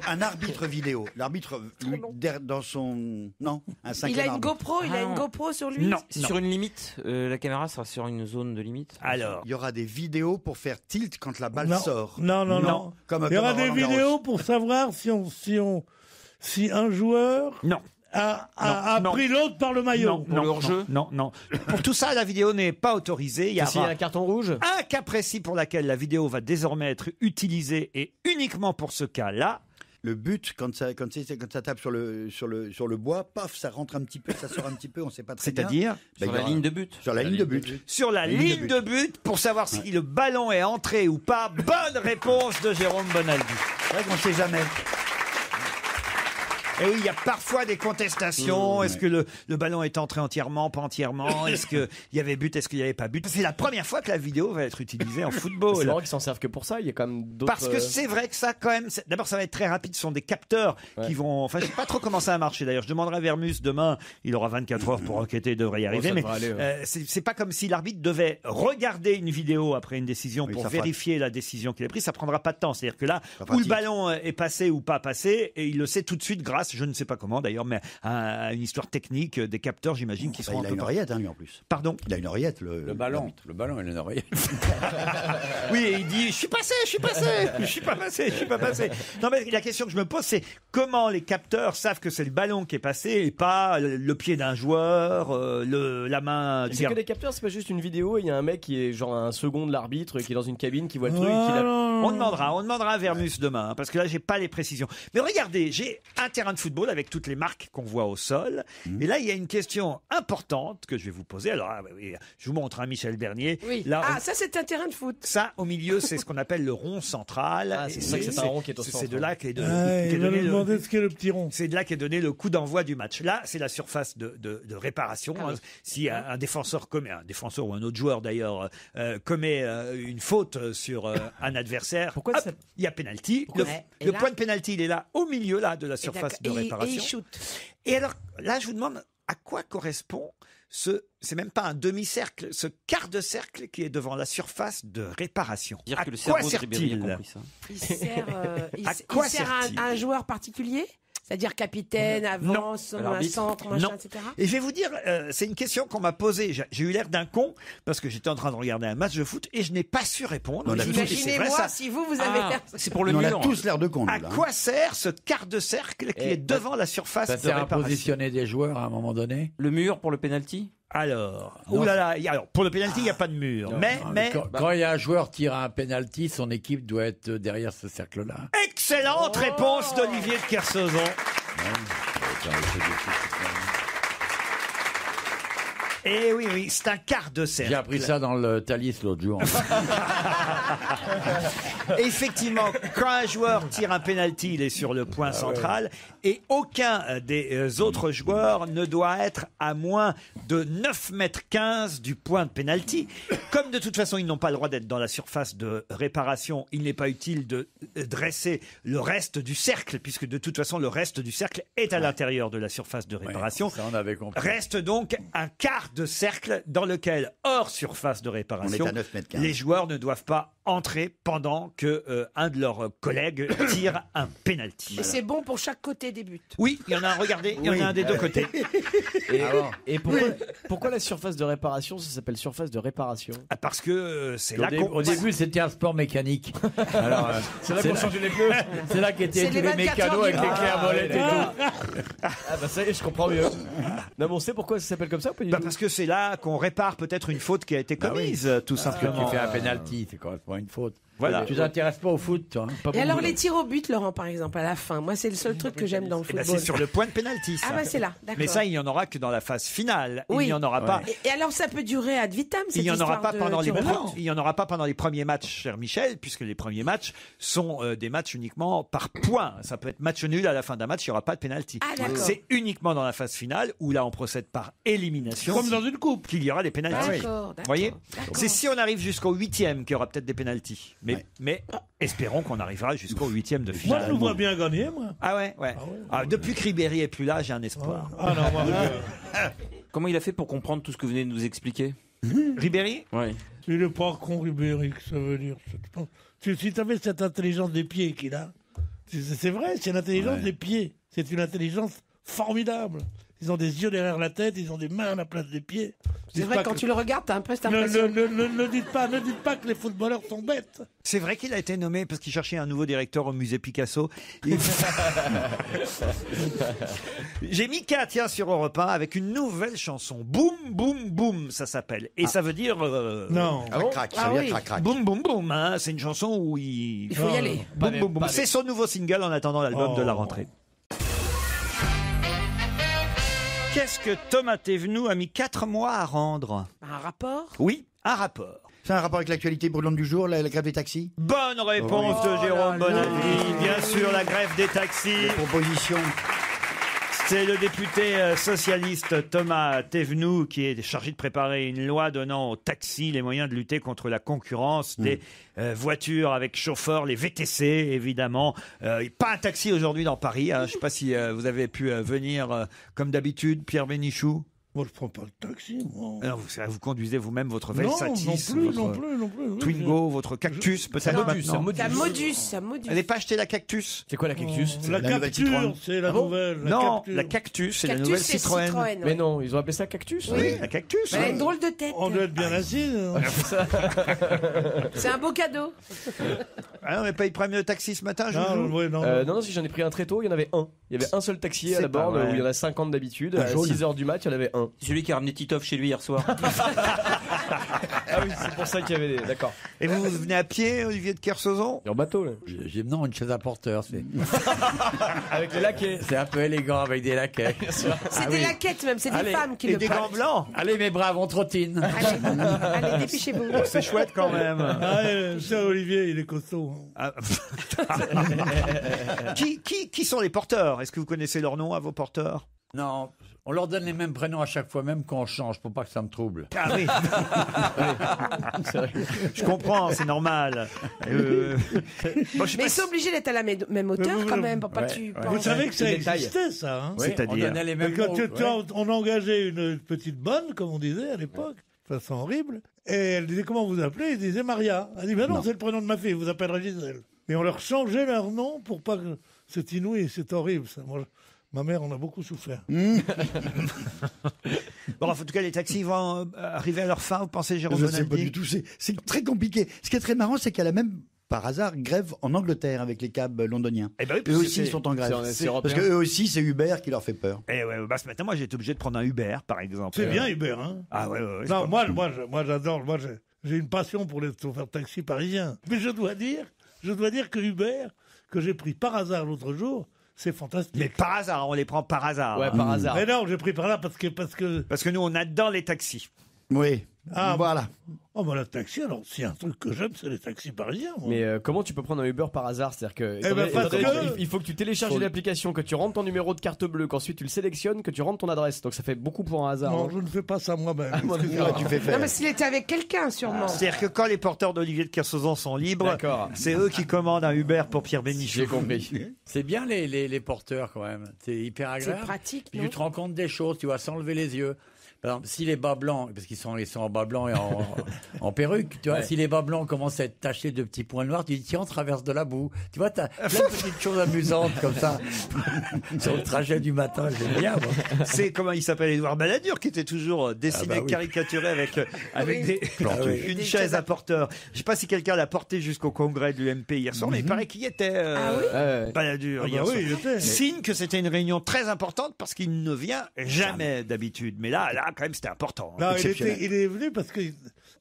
un arbitre vidéo. L'arbitre, dans son... Non, un cinquième Il a une GoPro, il a une GoPro sur lui? Non. Sur une limite, la caméra sera sur une zone de limite. Alors, il y aura des vidéos pour faire tilt quand la balle sort. Non. Il y aura des vidéos pour savoir si un joueur... a pris l'autre par le maillot. Non. Pour tout ça, la vidéo n'est pas autorisée. Il y a un carton rouge. Un cas précis pour lequel la vidéo va désormais être utilisée et uniquement pour ce cas-là. Le but, quand ça tape sur le bois, paf, ça rentre un petit peu, ça sort un petit peu, on ne sait pas très bien. C'est-à-dire sur la ligne de but. Sur la ligne de but. Sur la ligne de but, pour savoir si le ballon est entré ou pas. Bonne réponse de Jérôme Bonaldi. C'est vrai qu'on ne sait jamais. Et oui, il y a parfois des contestations. Est-ce que le ballon est entré entièrement, pas entièrement? Est-ce qu'il y avait but, est-ce qu'il n'y avait pas but? C'est la première fois que la vidéo va être utilisée en football. C'est marrant qu'ils s'en servent que pour ça. Il y a quand même d'autres... Parce que c'est vrai que ça, quand même... D'abord, ça va être très rapide. Ce sont des capteurs qui vont... Enfin, je sais pas trop comment ça va marcher, d'ailleurs. Je demanderai à Vermus demain. Il aura 24 heures pour enquêter, il devrait y arriver. Mais c'est pas comme si l'arbitre devait regarder une vidéo après une décision pour vérifier la décision qu'il a prise. Ça prendra pas de temps. C'est-à-dire que là, où le ballon est passé ou pas passé, et il le sait tout de suite grâce, je ne sais pas comment d'ailleurs, mais à une histoire technique des capteurs, j'imagine, qui seront... Il a une oreillette, lui, en plus. Pardon? Il a une oreillette, le ballon. Le ballon, il a une oreillette. Oui, et il dit, je suis pas passé. Non, mais la question que je me pose, c'est comment les capteurs savent que c'est le ballon qui est passé et pas le pied d'un joueur, la main... C'est que des capteurs, c'est pas juste une vidéo, il y a un mec qui est genre un second de l'arbitre, qui est dans une cabine, qui voit le truc, On demandera à Vermus demain, parce que là, j'ai pas les précisions. Mais regardez, j'ai un terrain de football avec toutes les marques qu'on voit au sol. Et là, il y a une question importante que je vais vous poser. Alors, je vous montre, Michel Bernier. Oui. Là, ça, c'est un terrain de foot. Ça, au milieu, c'est ce qu'on appelle le rond central. C'est ça que c'est un rond qui est au centre. C'est de là qu'est donné. Il va nous demander ce qu'est le petit rond. C'est de là qu'est donné le coup d'envoi du match. Là, c'est la surface de réparation. Si un défenseur commet, un défenseur ou un autre joueur d'ailleurs, commet une faute sur un adversaire, il y a pénalty. Le point de pénalty, il est là, au milieu là, de la surface de réparation. Et il shoot. Et alors, là, je vous demande à quoi correspond c'est même pas un demi-cercle, ce quart de cercle qui est devant la surface de réparation. Dire que le cerveau de Ribéry a compris ça. Il sert à un joueur particulier? C'est-à-dire capitaine, avance, un centre, machin, etc. Et je vais vous dire, c'est une question qu'on m'a posée. J'ai eu l'air d'un con parce que j'étais en train de regarder un match de foot et je n'ai pas su répondre. Imaginez-moi si vous avez l'air... C'est pour le mur. On a tous l'air de con. À quoi sert ce quart de cercle qui est devant la surface de réparation? Ça sert à positionner des joueurs à un moment donné? Le mur pour le penalty? Alors, pour le pénalty, il n'y a pas de mur. Mais quand il y a un joueur qui tire un pénalty, son équipe doit être derrière ce cercle-là. Excellente réponse d'Olivier de Kersauzon. Eh oui, oui, c'est un quart de cercle. J'ai appris ça dans le Thalys l'autre jour. Effectivement, quand un joueur tire un penalty, il est sur le point central et aucun des autres joueurs ne doit être à moins de 9,15 m du point de penalty. Comme de toute façon, ils n'ont pas le droit d'être dans la surface de réparation, il n'est pas utile de dresser le reste du cercle, puisque de toute façon, le reste du cercle est à l'intérieur de la surface de réparation. Ça, on avait compris. Reste donc un quart de cercle dans lequel, hors surface de réparation, On est à 9,15 m. les joueurs ne doivent pas entrer pendant que un de leurs collègues tire un penalty. Et c'est bon pour chaque côté des buts. Oui, il y en a un, regardez, il y en a un des deux côtés. Et pourquoi la surface de réparation, ça s'appelle surface de réparation? Parce que c'est là Au début, c'était un sport mécanique. Alors, c'est là qu'on changeait les pneus. C'est là qu'étaient tous les mécanos avec les clés à molette et tout. Ah bah ça y est, je comprends mieux. Non, mais on sait pourquoi ça s'appelle comme ça ou pas du tout? Parce que c'est là qu'on répare peut-être une faute qui a été commise, tout simplement. Tu fais un penalty, c'est correspond à une faute. Voilà. Tu t'intéresses pas au foot, toi. Et alors les tirs au but, Laurent, par exemple, à la fin, moi c'est le seul truc que j'aime dans le football. C'est sur le point de penalty. Ah bah c'est là, d'accord. Mais ça, il n'y en aura que dans la phase finale. Oui. Il n'y en aura pas. Et alors ça peut durer ad vitam, cette Il n'y en aura histoire pas de pendant les tir au but. il y en aura pas pendant les premiers matchs, cher Michel, puisque les premiers matchs sont des matchs uniquement par points. Ça peut être match nul à la fin d'un match, il n'y aura pas de penalty. Ah, d'accord. C'est uniquement dans la phase finale où là on procède par élimination. Comme dans une coupe. Qu'il y aura des penalties. D'accord, Vous voyez, d'accord. c'est si on arrive jusqu'au 8e qu'il y aura peut-être des penalties. Mais espérons qu'on arrivera jusqu'au 8e de Moi, finale. je nous vois bien gagner, moi. Ah ouais. Ah, depuis que Ribéry est plus là, j'ai un espoir. Ah non, moi, Comment il a fait pour comprendre tout ce que vous venez de nous expliquer? Ribéry? Oui. il est pas con, Ribéry, que ça veut dire. Si tu avais cette intelligence des pieds qu'il a, c'est vrai, c'est une intelligence des pieds. C'est une intelligence formidable. Ils ont des yeux derrière la tête, ils ont des mains à la place des pieds. C'est vrai, quand tu le regardes, t'as un peu cette Ne impression. ne dites pas que les footballeurs sont bêtes. C'est vrai qu'il a été nommé parce qu'il cherchait un nouveau directeur au musée Picasso. J'ai mis Mika, tiens, sur Europe 1 avec une nouvelle chanson. Boum, boum, boum, ça s'appelle. Et ça veut dire... Non. Crac, ça veut dire crac, crac. Boum, boum, boum. Hein. C'est une chanson où Il faut y aller. Boum, boum, boum. C'est son nouveau single en attendant l'album de la rentrée. Qu'est-ce que Thomas Thévenoud a mis 4 mois à rendre? Un rapport? Oui, un rapport. C'est un rapport avec l'actualité brûlante du jour, la grève des taxis? Bonne réponse de Jérôme Bonaldi. Bien sûr, la grève des taxis. Proposition. C'est le député socialiste Thomas Thévenoud qui est chargé de préparer une loi donnant aux taxis les moyens de lutter contre la concurrence des voitures avec chauffeur, les VTC évidemment. Pas un taxi aujourd'hui dans Paris. Hein. Je ne sais pas si vous avez pu venir comme d'habitude, Pierre Bénichou. Moi, je prends pas le taxi, moi. Alors, vous conduisez vous-même votre Non, Versatis, non plus. Oui, Twingo, votre Cactus, peut-être maintenant. La Modus. Vous n'avez pas acheté la Cactus? C'est quoi la Cactus? La Capture, c'est la nouvelle. Non, la Cactus, c'est la nouvelle Citroën. Mais non, ils ont appelé ça Cactus? Oui, la Cactus. Elle a une drôle de tête. On doit être bien assis. C'est un beau cadeau. Ah, on n'a pas eu pris le taxi ce matin, Non, si j'en ai pris un très tôt, il y en avait un. Il y avait un seul taxi à la borne où il y en a 50 d'habitude. À 6h du mat, il y en avait un. C'est celui qui a ramené Titoff chez lui hier soir. Ah oui, c'est pour ça qu'il y avait des... D'accord. Et vous venez à pied, Olivier de Kersauzon? En bateau, là. Non, une chaise à porteur. Avec les laquais. C'est un peu élégant avec des laquais. C'est des laquettes même, c'est des femmes qui et le des gants blancs. Allez, mes braves, on trottine. Allez, dépêchez-vous. C'est chouette quand même. Ça, Olivier, il est costaud. Qui sont les porteurs? Est-ce que vous connaissez leur nom à vos porteurs? Non, on leur donne les mêmes prénoms à chaque fois, même quand on change, pour pas que ça me trouble. Ah oui. Je comprends, c'est normal. Mais ils sont obligés d'être à la même hauteur quand même, pour pas que tu penses. Vous savez que ça existait, ça. Hein? C'est-à-dire, on donnait les mêmes on engageait une petite bonne, comme on disait à l'époque, de façon horrible, et elle disait comment vous appelez? Il disait Maria. Elle dit ben non, c'est le prénom de ma fille, vous appellerez Gisèle. Et on leur changeait leur nom pour pas que... C'est inouï, c'est horrible ça. Moi, ma mère en a beaucoup souffert. Bon, en tout cas, les taxis vont arriver à leur fin, vous pensez, Jérôme Bonaldi? Je sais pas du tout, c'est très compliqué. Ce qui est très marrant, c'est qu'il y a la même, par hasard, grève en Angleterre avec les cabs londoniens. Eh ben oui, eux aussi, ils sont en grève. Parce qu'eux aussi, c'est Uber qui leur fait peur. Eh ouais, bah, ce matin, moi, j'ai été obligé de prendre un Uber, par exemple. C'est bien Uber, hein? Ah ouais. Non, moi, j'adore. Moi, j'ai une passion pour les chauffeurs taxi parisiens. Mais je dois dire que Uber, que j'ai pris par hasard l'autre jour, c'est fantastique. Mais par hasard, on les prend par hasard. Ouais, par hasard. Mais non, j'ai pris par là parce que... Parce que nous, on adore les taxis. Oui. Ah, voilà. Oh, bah, le taxi, alors, s'il y a un truc que j'aime, c'est les taxis parisiens. Moi. Mais comment tu peux prendre un Uber par hasard? C'est-à-dire que il faut que tu télécharges une application, que tu rentres ton numéro de carte bleue, qu'ensuite tu le sélectionnes, que tu rentres ton adresse. Donc ça fait beaucoup pour un hasard. Non, je ne fais pas ça moi-même. Tu fais faire. Non, mais s'il était avec quelqu'un, sûrement. C'est-à-dire que quand les porteurs d'Olivier de Kersauzon sont libres, c'est eux qui commandent un Uber pour Pierre Bénichou. J'ai compris. C'est bien les porteurs quand même. C'est hyper agréable. C'est pratique, Puis non? tu te rends compte des choses, tu vois, sans lever les yeux. Par exemple, si les bas blancs, parce qu'ils sont en bas blanc et en perruque, tu vois, si les bas blancs commencent à être tachés de petits points noirs, tu dis tiens, on traverse de la boue. Tu vois, t'as plein de petites choses amusantes comme ça sur le trajet du matin. J'aime bien. Moi. C'est comment il s'appelle, Édouard Balladur, qui était toujours dessiné, caricaturé avec une chaise à porteur. Je sais pas si quelqu'un l'a porté jusqu'au congrès de l'UMP hier soir, mais il paraît qu'il y était Balladur hier soir. Signe que c'était une réunion très importante parce qu'il ne vient jamais d'habitude. Mais là, quand même, c'était important. Non, il est venu parce que,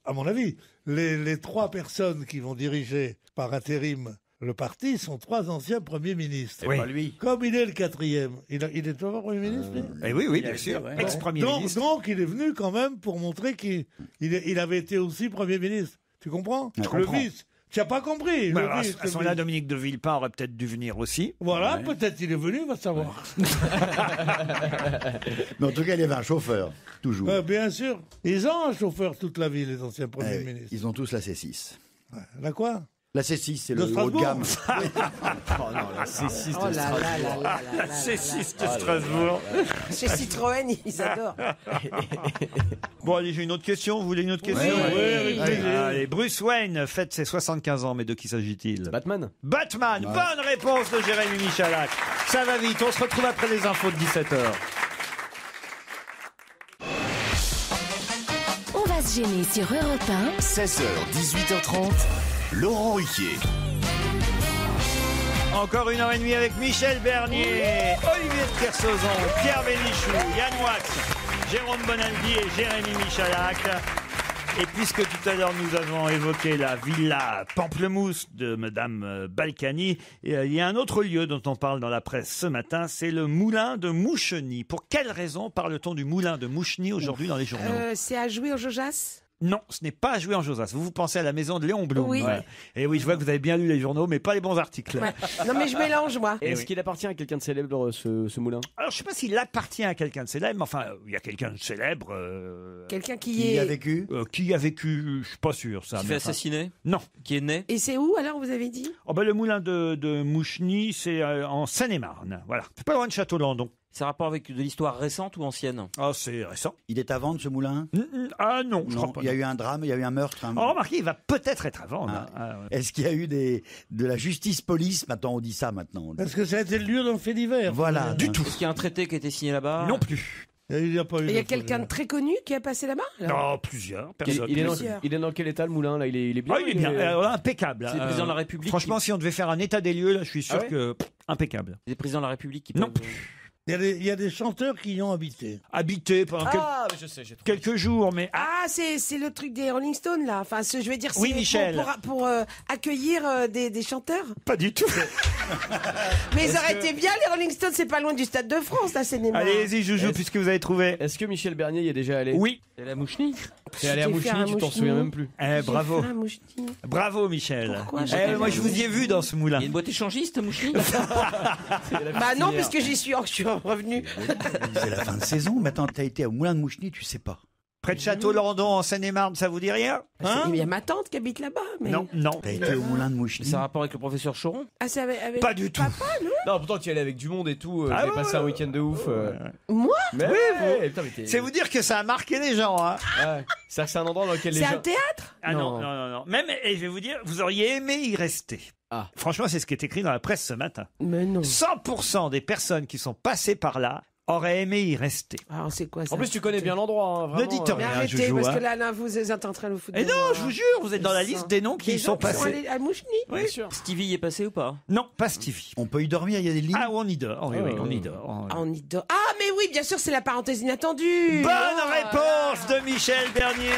à mon avis, les 3 personnes qui vont diriger par intérim le parti sont 3 anciens premiers ministres. C'est pas lui. Comme il est le 4e. Il est toujours Premier ministre, lui Oui, bien sûr. Ex-Premier ministre. Donc, il est venu quand même pour montrer qu'il avait été aussi Premier ministre. Tu comprends? Le vice. Tu n'as pas compris. À ce moment-là, Dominique de Villepin aurait peut-être dû venir aussi. Voilà, peut-être il est venu, on va savoir. Mais en tout cas, il y avait un chauffeur, toujours. Bien sûr. Ils ont un chauffeur toute la vie, les anciens premiers ministres. Ils ont tous la C6. La quoi? La C6, c'est le haut de gamme. Oh non, la C6 de Strasbourg. La C6 de Strasbourg. Chez Citroën, ils adorent. Bon, allez, j'ai une autre question. Vous voulez une autre question? Oui, Allez, Bruce Wayne fête ses 75 ans, mais de qui s'agit-il? Batman. Batman. Bonne réponse de Jérémy Michalak. Ça va vite. On se retrouve après les infos de 17h. On va se gêner sur Europe 1. 16h, 18h30. Laurent Ruquier. Encore 1h30 avec Michel Bernier, Olivier de Kersauzon, Pierre Bénichou, Yann Wax, Jérôme Bonaldi et Jérémy Michalak. Et puisque tout à l'heure nous avons évoqué la villa Pamplemousse de Madame Balkany, il y a un autre lieu dont on parle dans la presse ce matin, c'est le moulin de Moucheny. Pour quelle raison parle-t-on du moulin de Moucheny aujourd'hui dans les journaux? C'est à jouer au Jaujas? Non, ce n'est pas à jouer en Josas. Vous pensez à la maison de Léon Blum. Oui. Ouais. Et oui, je vois que vous avez bien lu les journaux, mais pas les bons articles. Ouais. Non, mais je mélange, moi. Est-ce qu'il appartient à quelqu'un de célèbre, ce moulin? Alors, je ne sais pas s'il appartient à quelqu'un de célèbre, mais enfin, il y a quelqu'un de célèbre. Quelqu'un qui a vécu qui a vécu, je suis pas sûr. Ça, qui fait assassiner? Non. Qui est né? Et c'est où, alors, vous avez dit? Oh, ben, le moulin de Moucheny, c'est en Seine-et-Marne. Voilà. C'est pas loin de Château-Landon. C'est un rapport avec de l'histoire récente ou ancienne? Ah, c'est récent. Il est à vendre, ce moulin? Ah non, je crois pas. Il y a eu un drame, il y a eu un meurtre. Oh, remarquez, il va peut-être être à vendre. Ouais. Est-ce qu'il y a eu de la justice police? Maintenant, on dit ça maintenant. Est-ce que ça a été le lieu d'un fait divers? Voilà. Du tout. Est-ce qu'il y a un traité qui a été signé là-bas? Non plus. Il y a quelqu'un de très connu qui a passé là-bas? Non, plusieurs. Il est dans quel état, le moulin, là? Il est bien? Ah, il est bien. Impeccable. C'est le président de la République. Franchement, si on devait faire un état des lieux, là, je suis sûr que impeccable. C'est le président de la République qui Non. Il y a des chanteurs qui y ont habité. Habité pendant je sais, j'ai trouvé. quelques jours, mais... Ah, c'est le truc des Rolling Stones, là. Enfin, je vais dire, c'est Oui, Michel. pour accueillir des chanteurs. Pas du tout. Mais ils auraient été bien, les Rolling Stones, c'est pas loin du Stade de France, là, c'est Allez-y, Joujou, puisque vous avez trouvé. Est-ce que Michel Bernier y est déjà allé? Oui. C'est la Moucheny. T'es allé à Moucheny, tu t'en souviens même plus. Bravo. Bravo, Michel. Pourquoi moi, je vous y ai vu dans ce moulin. Il y a une boîte échangiste à Moucheny? Bah non, puisque je suis revenu. C'est la fin de saison. Maintenant, tu as été au moulin de Moucheny, tu sais pas. Près de Château-Landon, en Seine-et-Marne, ça vous dit rien? Il y a ma tante qui habite là-bas. Mais... Non. T'as été au moulin de Moucheny? C'est un rapport avec le professeur Choron? Ah, c'est avec Pas du tout. papa, non? Non, pourtant tu y allais avec du monde et tout. J'ai passé un week-end de ouf. Moi? Mais Oui, putain, mais t'es- C'est vous dire que ça a marqué les gens. Hein. Ouais. C'est-à-dire que c'est un endroit dans lequel les C'est gens. un théâtre? Ah non. Même, et je vais vous dire, vous auriez aimé y rester. Ah. Franchement, c'est ce qui est écrit dans la presse ce matin. Mais non. 100% des personnes qui sont passées par là auraient aimé y rester. Alors, c'est quoi ça? En plus, tu connais bien l'endroit. Hein, Ne vraiment, dites Mais rien, arrêtez, Joujou, parce hein. que là, vous êtes en train de vous foutre Et de non, moi. je vous jure, vous êtes dans la liste des noms qui y sont Qui sont passés. allés à Moucheny? Oui. Bien sûr. Stevie y est passé ou pas? Non, pas Stevie. On peut y dormir, il y a des lits? Ah, on y dort. Oui, on y dort. Ah, on y dort. Ah, mais oui, bien sûr, c'est la parenthèse inattendue. Bonne réponse de Michel Bernier.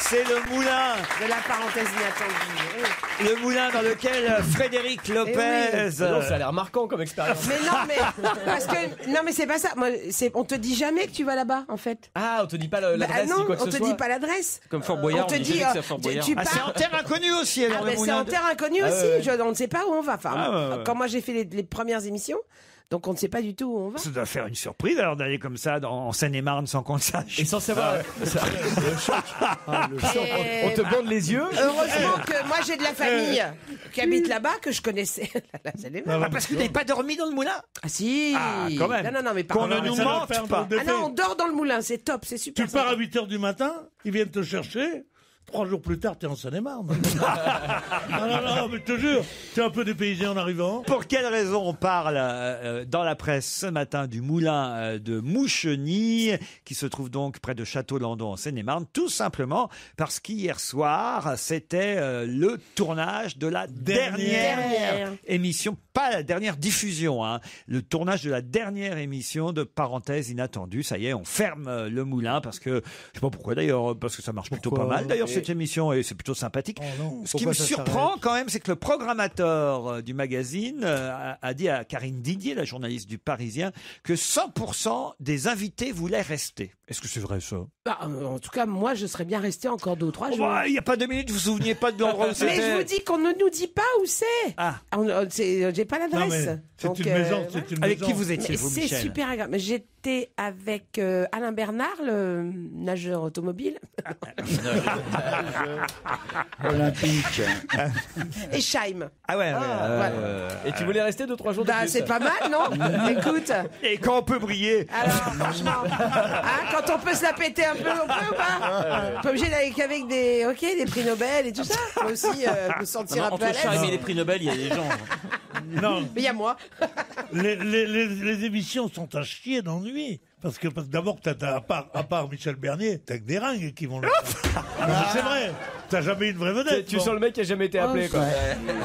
C'est le moulin. De la parenthèse inattendue. Le moulin dans lequel Frédéric Lopez. Non, ça a l'air marquant comme expérience. Mais non, parce que non, mais c'est pas ça. Moi, on te dit jamais que tu vas là-bas, en fait. Ah, on te dit pas l'adresse non, ni quoi que on ce te soit. dit pas l'adresse. Comme Fort Boyard, on te dit c'est Fort Boyard. C'est en terre inconnue aussi. Alors, le c'est moulin en terre inconnue Ah, aussi. ouais. On ne sait pas où on va. Enfin, ouais. quand moi j'ai fait les premières émissions, donc on ne sait pas du tout où on va. Ça doit faire une surprise alors d'aller comme ça en Seine-et-Marne sans qu'on le sache. Et sans savoir. Le choc. Le choc. On te bande les yeux. Heureusement que moi j'ai de la famille qui habite là-bas que je connaissais. Parce que vous n'avez pas dormi dans le moulin? Ah si. Ah, quand même. Non, mais Qu'on ne nous mente pas. Ah non, on dort dans le moulin, c'est top, c'est super. Tu pars à 8h du matin, ils viennent te chercher. 3 jours plus tard, t'es en Seine-et-Marne. non, mais je te jure, t'es un peu dépaysé en arrivant. Pour quelle raison on parle dans la presse ce matin du moulin de Moucheny, qui se trouve donc près de Château-Landon en Seine-et-Marne? Tout simplement parce qu'hier soir, c'était le tournage de la dernière émission, pas la dernière diffusion, hein, le tournage de la dernière émission de Parenthèse inattendue. Ça y est, on ferme le moulin parce que, je sais pas pourquoi d'ailleurs, parce que ça marche plutôt pas mal d'ailleurs cette émission et c'est plutôt sympathique. Ce qui me surprend quand même, c'est que le programmateur du magazine a dit à Karine Didier, la journaliste du Parisien, que 100% des invités voulaient rester. Est-ce que c'est vrai ça? En tout cas, moi, je serais bien resté encore 2 ou 3 jours. Il n'y a pas 2 minutes, vous vous souveniez pas de l'endroit où c'était? Mais je vous dis qu'on ne nous dit pas où c'est. J'ai pas l'adresse. C'est une maison. Avec qui vous étiez, vous, Michel? C'est super agréable. J'étais avec Alain Bernard, le nageur automobile. Olympique. Et Scheim. Ah ouais. Et tu voulais rester 2-3 jours de plus? C'est pas mal, non? Écoute. Et quand on peut briller? Alors, franchement, quand on peut se la péter un peu, on peut ou pas? Pas obligé d'aller qu'avec des prix Nobel et tout ça. Faut aussi me sentir un peu à l'aise. Entre Scheim et les prix Nobel, il y a des gens. Non. Mais il y a moi. Les émissions sont à chier d'ennui. Parce que d'abord, à part Michel Bernier, t'as que des ringues qui vont le faire. C'est vrai. T'as jamais une vraie vedette. Tu sens le mec qui a jamais été appelé, quoi.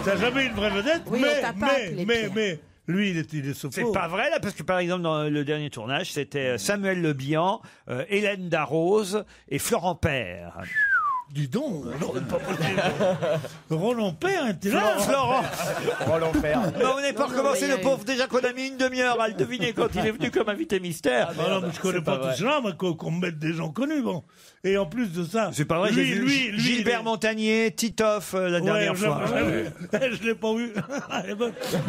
T'as jamais une vraie vedette, Oui, mais lui, il est sauf. C'est pas vrai là, parce que par exemple dans le dernier tournage, c'était Samuel Le Bihan, Hélène Darroze et Florent Père. Dis donc, non, pas possible. Roland Père était là. Florent. Roland Père. On n'est pas recommencé, le pauvre, déjà qu'on a mis une demi-heure à le deviner quand il est venu comme invité mystère. Non, mais je connais pas tout cela, mais qu'on me mette des gens connus, bon. Et en plus de ça. C'est pas vrai, j'ai vu Gilbert Montagnier, Titoff la dernière fois. Je l'ai pas vu.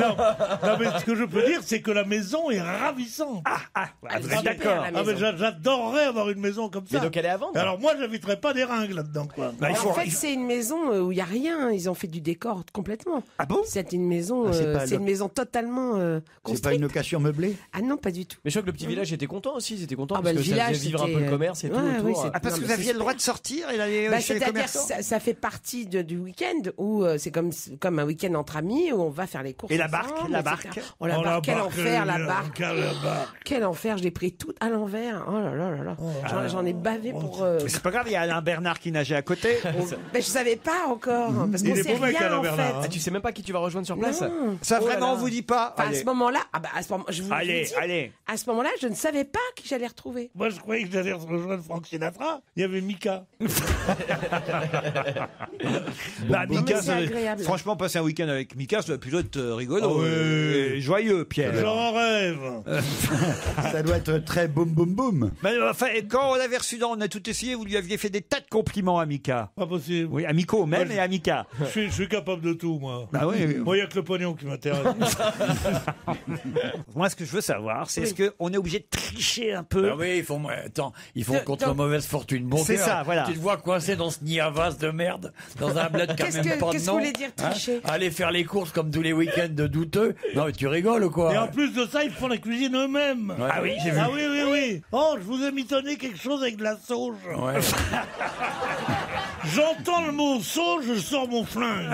non, mais ce que je peux dire, c'est que la maison est ravissante. Vous êtes d'accord? J'adorerais avoir une maison comme ça. Mais donc elle est à vendre? Alors moi, j'inviterais pas des ringues là-dedans. En fait, c'est une maison où il n'y a rien. Ils ont fait du décor complètement. Ah bon? C'est une maison, c'est une maison totalement construite. C'est pas une location meublée? Ah non, pas du tout. Mais je crois que le petit village était content aussi. C'était content parce le que ça village, faisait vivre un peu le commerce et tout autour. Parce que vous aviez le droit de sortir et d'aller chez les c'est-à-dire commerçants? ça fait partie du week-end où c'est comme un week-end entre amis où on va faire les courses. Et la barque, ensemble, la etc. barque. Oh, la barque, quel enfer, la barque. La barque. Quel enfer, je l'ai pris tout à l'envers. Oh là là là là. J'en ai bavé pour. Mais c'est pas grave, il y a Alain Bernard qui nageait à côté. Mais je savais pas encore. Parce qu'on Il est sait beau mec, rien Alain en Bernard, fait. Ah, tu sais même pas qui tu vas rejoindre sur place? Non. Ça Oh là vraiment, là. on vous dit pas? Enfin, à ce moment-là, Allez. À ce moment-là, je ne savais pas qui j'allais retrouver. Moi, je croyais que j'allais rejoindre Frank Sinatra. Il y avait Mika. Mika, c'est agréable. franchement, passer un week-end avec Mika, ça doit plutôt être rigolo. Et joyeux, Pierre. J'en rêve. Ça doit être très boum boum boum. Mais enfin, quand on l'avait reçu, on a tout essayé, vous lui aviez fait des tas de compliments à Mika. Pas possible. Oui, à Miko même et à Mika. Je suis capable de tout, moi. Bah oui. Moi, il n'y a que le pognon qui m'intéresse. Moi, ce que je veux savoir, c'est est-ce qu'on est obligé de tricher un peu? Ah oui, ils font contre mauvaise fortune. Bon c'est cœur. ça, voilà. Tu te vois coincé dans ce nid à vase de merde, dans un bled quand même pas de nom. Qu'est-ce que vous voulez dire tricher? Aller faire les courses comme tous les week-ends de douteux. Non, mais tu rigoles ou quoi? Et en plus de ça, ils font la cuisine eux-mêmes. Ouais. Ah oui, j'ai vu. Ah oui. Oh, je vous ai mitonné quelque chose avec de la sauge. Ouais. J'entends le mot sauge, je sors mon flingue.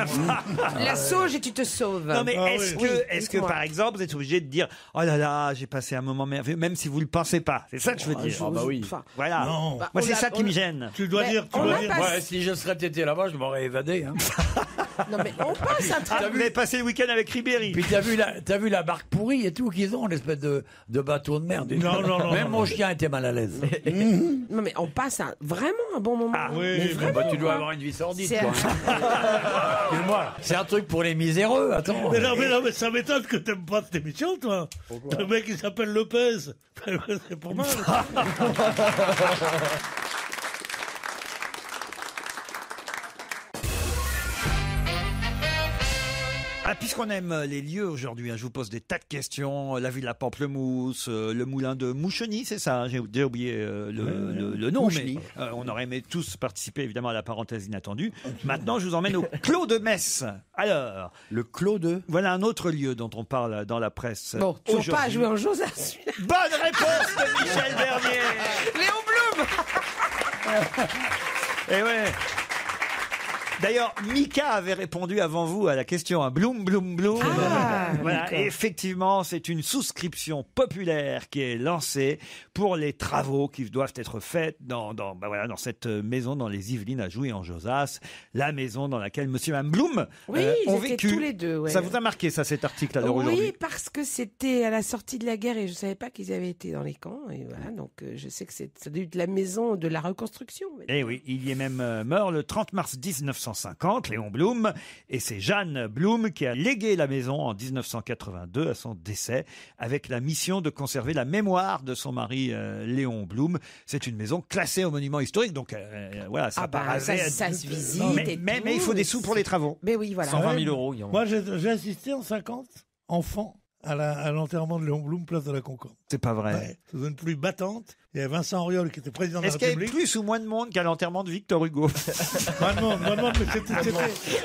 La sauge et tu te sauves. Non mais est-ce que dites-moi. par exemple vous êtes obligé de dire oh là là j'ai passé un moment merveilleux même si vous le pensez pas, c'est ça que je veux dire. Ah bah oui. Voilà. Non. Moi c'est ça qui me gêne. Tu dois dire. on l'a Ouais, si je serais été là-bas, je m'aurais évadé. Hein. Non mais on passe un très... Vous avez passé le week-end avec Ribéry. Puis t'as vu la barque pourrie et tout qu'ils ont, l'espèce de bateau de merde. Non. Même mon chien était mal à l'aise. Non mais on passe vraiment un bon moment. Ah Mais oui, vraiment, tu dois quoi. avoir une vie sordide. C'est Toi. Excuse-moi, c'est un truc pour les miséreux, attends. Mais non, mais ça m'étonne que t'aimes pas cette émission, toi. Le mec, il s'appelle Lopez. C'est pas mal. Ah, puisqu'on aime les lieux aujourd'hui, je vous pose des tas de questions. La ville à Pamplemousse, le moulin de Moucheny, c'est ça, j'ai déjà oublié le nom, Moucheny. mais on aurait aimé tous participer évidemment à la parenthèse inattendue. Maintenant, je vous emmène au Clos de Metz. Alors, le Clos de... Voilà un autre lieu dont on parle dans la presse. Bon, toujours aujourd'hui. pas à jouer en Josas. Bonne réponse de Michel Bernier. Léon Blum. Et ouais. D'ailleurs, Mika avait répondu avant vous à la question, hein. Bloom. Voilà. Et effectivement, c'est une souscription populaire qui est lancée pour les travaux qui doivent être faits dans cette maison dans les Yvelines à Jouy-en-Josas, la maison dans laquelle Monsieur et Mme Bloom Oui, ont ils étaient vécu. tous les deux. Ouais. Ça vous a marqué ça, cet article à l'heure aujourd'hui? Oui, parce que c'était à la sortie de la guerre et je savais pas qu'ils avaient été dans les camps. Et voilà, donc je sais que c'est de la maison de la reconstruction. Eh oui, il y est même mort le 30 mars 1950, Léon Blum, et c'est Jeanne Blum qui a légué la maison en 1982 à son décès, avec la mission de conserver la mémoire de son mari Léon Blum. C'est une maison classée au monument historique, donc voilà, ça paraît... ça se visite. Mais il faut des sous pour les travaux. Mais oui, voilà. 120 000 euros. Moi, j'ai assisté en 50, enfant, à l'enterrement de Léon Blum, place de la Concorde. C'est pas vrai. Ouais, sous une pluie battante. Il y avait Vincent Auriol qui était président de la Est-ce qu'il y avait République. plus ou moins de monde qu'à l'enterrement de Victor Hugo? Moins de monde, mais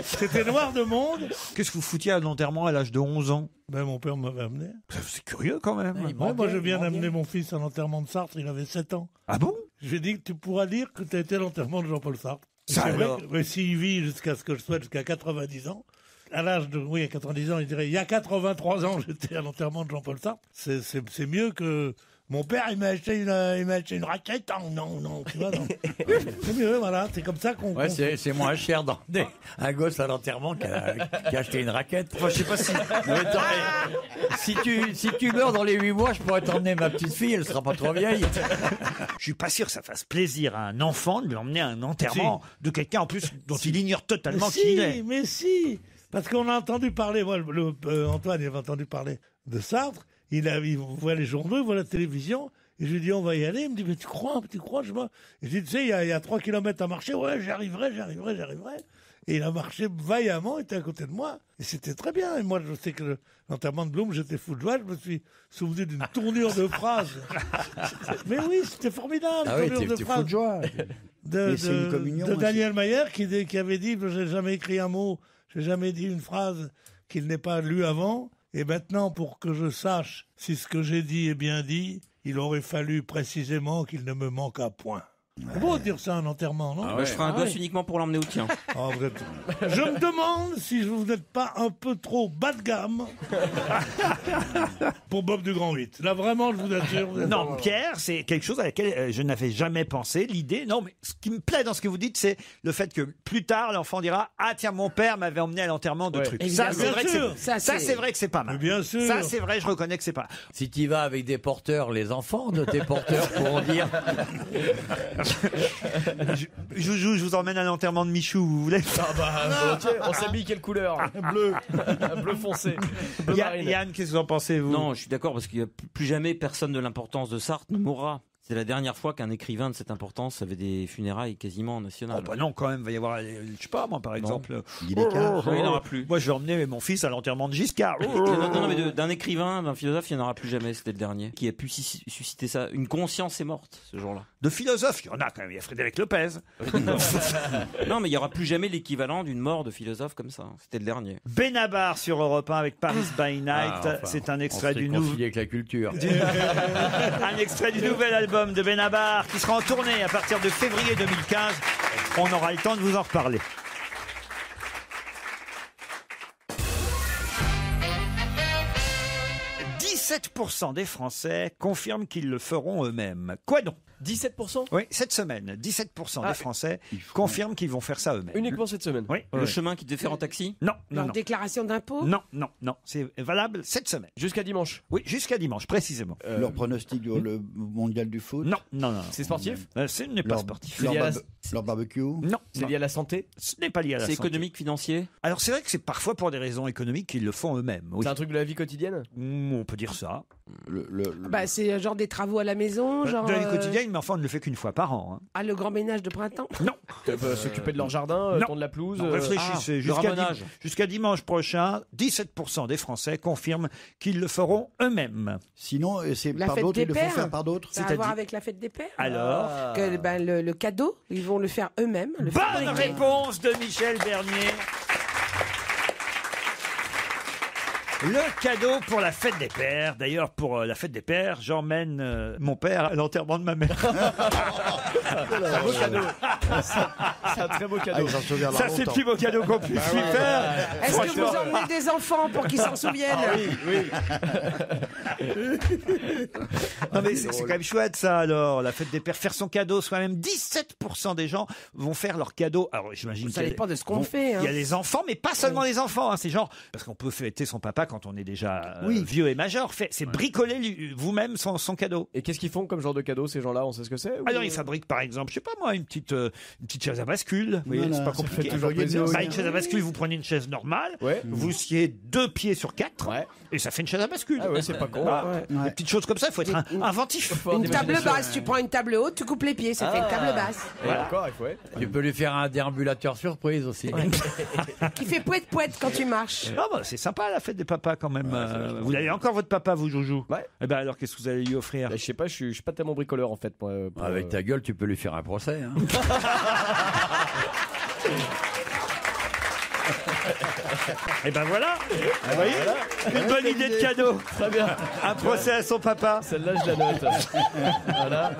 c'était noir de monde. Qu'est-ce que vous foutiez à l'enterrement à l'âge de 11 ans? Ben, mon père m'avait amené. C'est curieux quand même. Moi, je viens d'amener mon fils à l'enterrement de Sartre, il avait 7 ans. Ah bon? Je lui ai dit que tu pourras dire que tu as été à l'enterrement de Jean-Paul Sartre. Ça C'est vrai alors que, s'il vit jusqu'à ce que je souhaite, jusqu'à 90 ans, à l'âge de, à 90 ans, il dirait, il y a 83 ans, j'étais à l'enterrement de Jean-Paul Sartre. C'est mieux que... Mon père, il m'a acheté une raquette. Non, tu vois, non. C'est mieux, voilà, c'est comme ça qu'on... Ouais, c'est moins cher d'emmener un gosse à l'enterrement qui a acheté une raquette. Enfin, je sais pas si... Si tu meurs dans les 8 mois, je pourrais t'emmener ma petite fille, elle sera pas trop vieille. Je suis pas sûr que ça fasse plaisir à un enfant de lui emmener à un enterrement de quelqu'un en plus dont il ignore totalement qui il est. Mais si, parce qu'on a entendu parler, moi, Antoine, il avait entendu parler de Sartre, il voit les journaux, il voit la télévision, et je lui dis, on va y aller. Il me dit, mais tu crois, je vois. Et je lui dis, tu sais, il y a 3 kilomètres à marcher, ouais, j'arriverai. Et il a marché vaillamment, il était à côté de moi, et c'était très bien. Et moi, je sais que l'enterrement de Blum, j'étais fou de joie, je me suis souvenu d'une tournure de phrase. Mais oui, c'était formidable, ah oui, tournure t'es de phrase. fou de joie. De Daniel Mayer qui avait dit, j'ai jamais écrit un mot, j'ai jamais dit une phrase qu'il n'ait pas lue avant. Et maintenant, pour que je sache si ce que j'ai dit est bien dit, il aurait fallu précisément qu'il ne me manque à point. C'est beau de dire ça, un enterrement, non? Ah ouais. Je ferai un gosse uniquement pour l'emmener au tien. Oh, je me demande si vous n'êtes pas un peu trop bas de gamme pour Bob du Grand 8. Là, vraiment, je vous assure. Non, Pierre, c'est quelque chose à laquelle je n'avais jamais pensé. L'idée, non, mais ce qui me plaît dans ce que vous dites, c'est le fait que plus tard, l'enfant dira « Ah tiens, mon père m'avait emmené à l'enterrement de trucs. » Ça, c'est vrai que c'est pas mal. Bien sûr. Ça, c'est vrai, je reconnais que c'est pas. Si tu vas avec des porteurs, les enfants de tes porteurs pourront dire... Je vous emmène à l'enterrement de Michou, vous voulez? On s'habille quelle couleur? Bleu. Bleu foncé. Bleu marine. Yann, qu'est-ce que vous en pensez, vous? Non, je suis d'accord, parce qu'il n'y a plus jamais personne de l'importance de Sartre ne mourra. C'est la dernière fois qu'un écrivain de cette importance avait des funérailles quasiment nationales. Oh bah non, quand même, il va y avoir, je sais pas, moi, par exemple... Il n'y en aura plus. Moi, je vais emmener mon fils à l'enterrement de Giscard. Non, mais d'un écrivain, d'un philosophe, il n'y en aura plus jamais, c'était le dernier. Qui a pu susciter ça. Une conscience est morte, ce jour-là. De philosophes, il y en a quand même, il y a Frédéric Lopez. Non, mais il n'y aura plus jamais l'équivalent d'une mort de philosophe comme ça. C'était le dernier. Benabar sur Europe 1 avec Paris by Night. C'est un extrait du nouveau... avec la culture. Un extrait du nouvel album de Benabar qui sera en tournée à partir de février 2015. On aura le temps de vous en reparler. 17% des Français confirment qu'ils le feront eux-mêmes. Quoi donc? 17%? Oui, cette semaine, 17% des Français confirment qu'ils vont faire ça eux-mêmes. Uniquement cette semaine? Oui. Le chemin qu'ils devaient faire en taxi? Non, Leur déclaration d'impôt? Non. C'est valable cette semaine. Jusqu'à dimanche? Oui, jusqu'à dimanche, précisément. Leur pronostic du le mondial du foot? Non. C'est sportif? Ce n'est pas sportif. Leur barbecue? Non. C'est lié à la santé? Ce n'est pas lié à la santé. C'est économique, financier? Alors c'est vrai que c'est parfois pour des raisons économiques qu'ils le font eux-mêmes. Oui. C'est un truc de la vie quotidienne? On peut dire ça. Bah, c'est genre des travaux à la maison, genre. De la vie quotidienne, mais enfin on ne le fait qu'une fois par an. Hein. Ah, le grand ménage de printemps? Non. S'occuper de leur jardin, tondre la pelouse. Réfléchissez. Jusqu'à dimanche prochain, 17% des Français confirment qu'ils le feront eux-mêmes. Sinon, c'est par d'autres, ils le font faire par d'autres. Ça a à voir avec la fête des pères? Alors que, le cadeau, ils vont le faire eux-mêmes. Bonne réponse de Michel Bernier. Le cadeau pour la fête des pères. D'ailleurs, pour la fête des pères, j'emmène mon père à l'enterrement de ma mère. C'est un beau cadeau. C'est un très beau cadeau. Ça, c'est le plus beau cadeau qu'on puisse lui faire. Est-ce que vous emmenez des enfants pour qu'ils s'en souviennent? Oui. Non, mais c'est quand même chouette, ça, alors. La fête des pères, faire son cadeau soi-même. 17% des gens vont faire leur cadeau. Alors, j'imagine ça dépend de ce qu'on fait. Hein. Il y a les enfants, mais pas seulement les enfants. Hein. C'est genre, parce qu'on peut fêter son papa quand on est déjà vieux et majeur. C'est bricoler vous-même son cadeau. Et qu'est-ce qu'ils font comme genre de cadeau, ces gens-là? On sait ce que c'est? Alors, ils fabriquent, par exemple, je sais pas moi, une petite chaise à bascule. Vous voyez, c'est pas compliqué. Une chaise à bascule, vous prenez une chaise normale, vous sciez 2 pieds sur 4, et ça fait une chaise à bascule. Ah ouais, c'est pas con. Des petites choses comme ça, il faut être inventif. Une table basse, tu prends une table haute, tu coupes les pieds, ça fait une table basse. D'accord, il faut. Tu peux lui faire un déambulateur surprise aussi. Qui fait pouette-pouette quand tu marches. Ah bah, c'est sympa la fête des papas quand même. Vous avez encore votre papa, vous, Joujou? Ouais. Eh ben alors, qu'est-ce que vous allez lui offrir? Je sais pas, je suis pas tellement bricoleur en fait. Avec ta gueule, tu peux lui faire un procès. Hein. Et ben voilà, vous voyez, une bonne idée de cadeau. Très bien. Un procès à son papa. Celle-là, je la note. Voilà.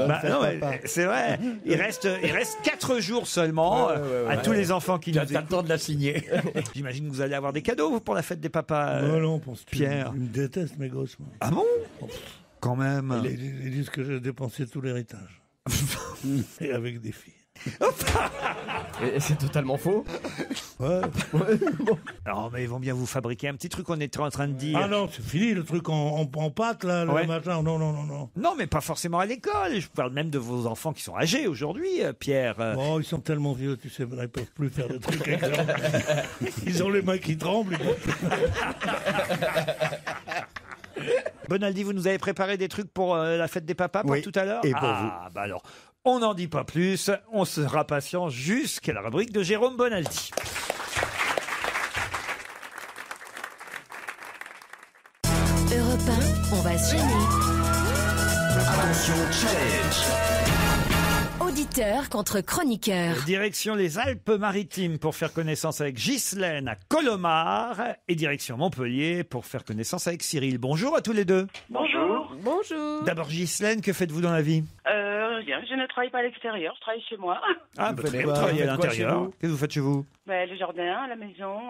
Bah, non, c'est vrai. Il reste 4 jours seulement à tous les enfants qui nous T'as le temps de la signer. J'imagine que vous allez avoir des cadeaux vous, pour la fête des papas. Non, Pierre. Ils me détestent, mes gosses. Moi. Ah bon? Quand même. Ils disent que j'ai dépensé tout l'héritage. Et avec des filles. Et c'est totalement faux. Ouais. Non, mais ils vont bien vous fabriquer un petit truc, on était en train de dire. Ah non, c'est fini le truc en pâte, là, le machin. Non. Non, mais pas forcément à l'école. Je parle même de vos enfants qui sont âgés aujourd'hui, Pierre. Oh, ils sont tellement vieux, tu sais, ils ne peuvent plus faire de trucs avec leurs mains. Ils ont les mains qui tremblent. Bonaldi, vous nous avez préparé des trucs pour la fête des papas pour tout à l'heure? Et pour vous. Bah alors, on n'en dit pas plus. On sera patient jusqu'à la rubrique de Jérôme Bonaldi. Europe 1, on va se gêner. Attention, challenge. Auditeur contre chroniqueur. Direction les Alpes-Maritimes pour faire connaissance avec Ghislaine à Colomar et direction Montpellier pour faire connaissance avec Cyril. Bonjour à tous les deux. Bonjour. Bonjour. D'abord Ghislaine, que faites-vous dans la vie? Rien, je ne travaille pas à l'extérieur, je travaille chez moi. Ah, vous travaillez à l'intérieur. Qu'est-ce que vous faites chez vous? Le jardin, la maison,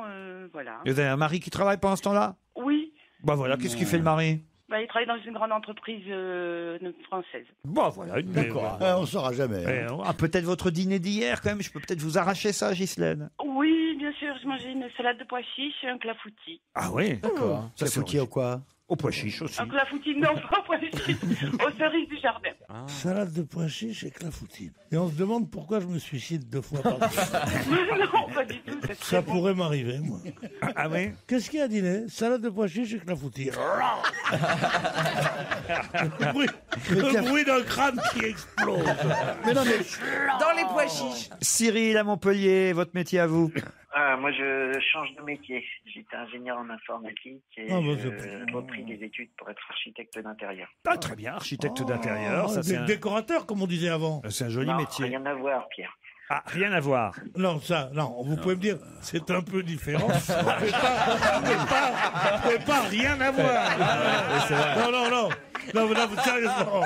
voilà. Et vous avez un mari qui travaille pendant ce temps-là? Oui. Bah voilà, qu'est-ce qu'il fait le mari? Il travaille dans une grande entreprise française. Bon, voilà. D'accord. On ne saura jamais. Peut-être votre dîner d'hier, quand même. Je peux peut-être vous arracher ça, Ghislaine. Oui, bien sûr. Je mangeais une salade de pois chiches et un clafoutis. Ah oui, d'accord. Ça foutit au quoi? Au pois chiche aussi. Un clafoutis, non, pas au pois chiche. Aux cerises du jardin. Salade de pois chiches et clafoutis. Et on se demande pourquoi je me suicide 2 fois par jour. Non, pas du tout. Ça pourrait m'arriver, moi. Ah oui? Qu'est-ce qu'il y a à dîner? Salade de pois chiches et clafoutis. Le bruit d'un crâne qui explose. Dans les pois chiches. Cyril à Montpellier, votre métier à vous? Moi, je change de métier. J'étais ingénieur en informatique et j'ai repris des études pour être architecte d'intérieur. Ah, très bien, architecte d'intérieur. Ça, c'est décorateur, comme on disait avant. C'est un joli métier. Rien à voir, Pierre. Ah, rien à voir. Non, vous pouvez me dire, c'est un peu différent, mais pas rien à voir. Non. Non, sérieusement.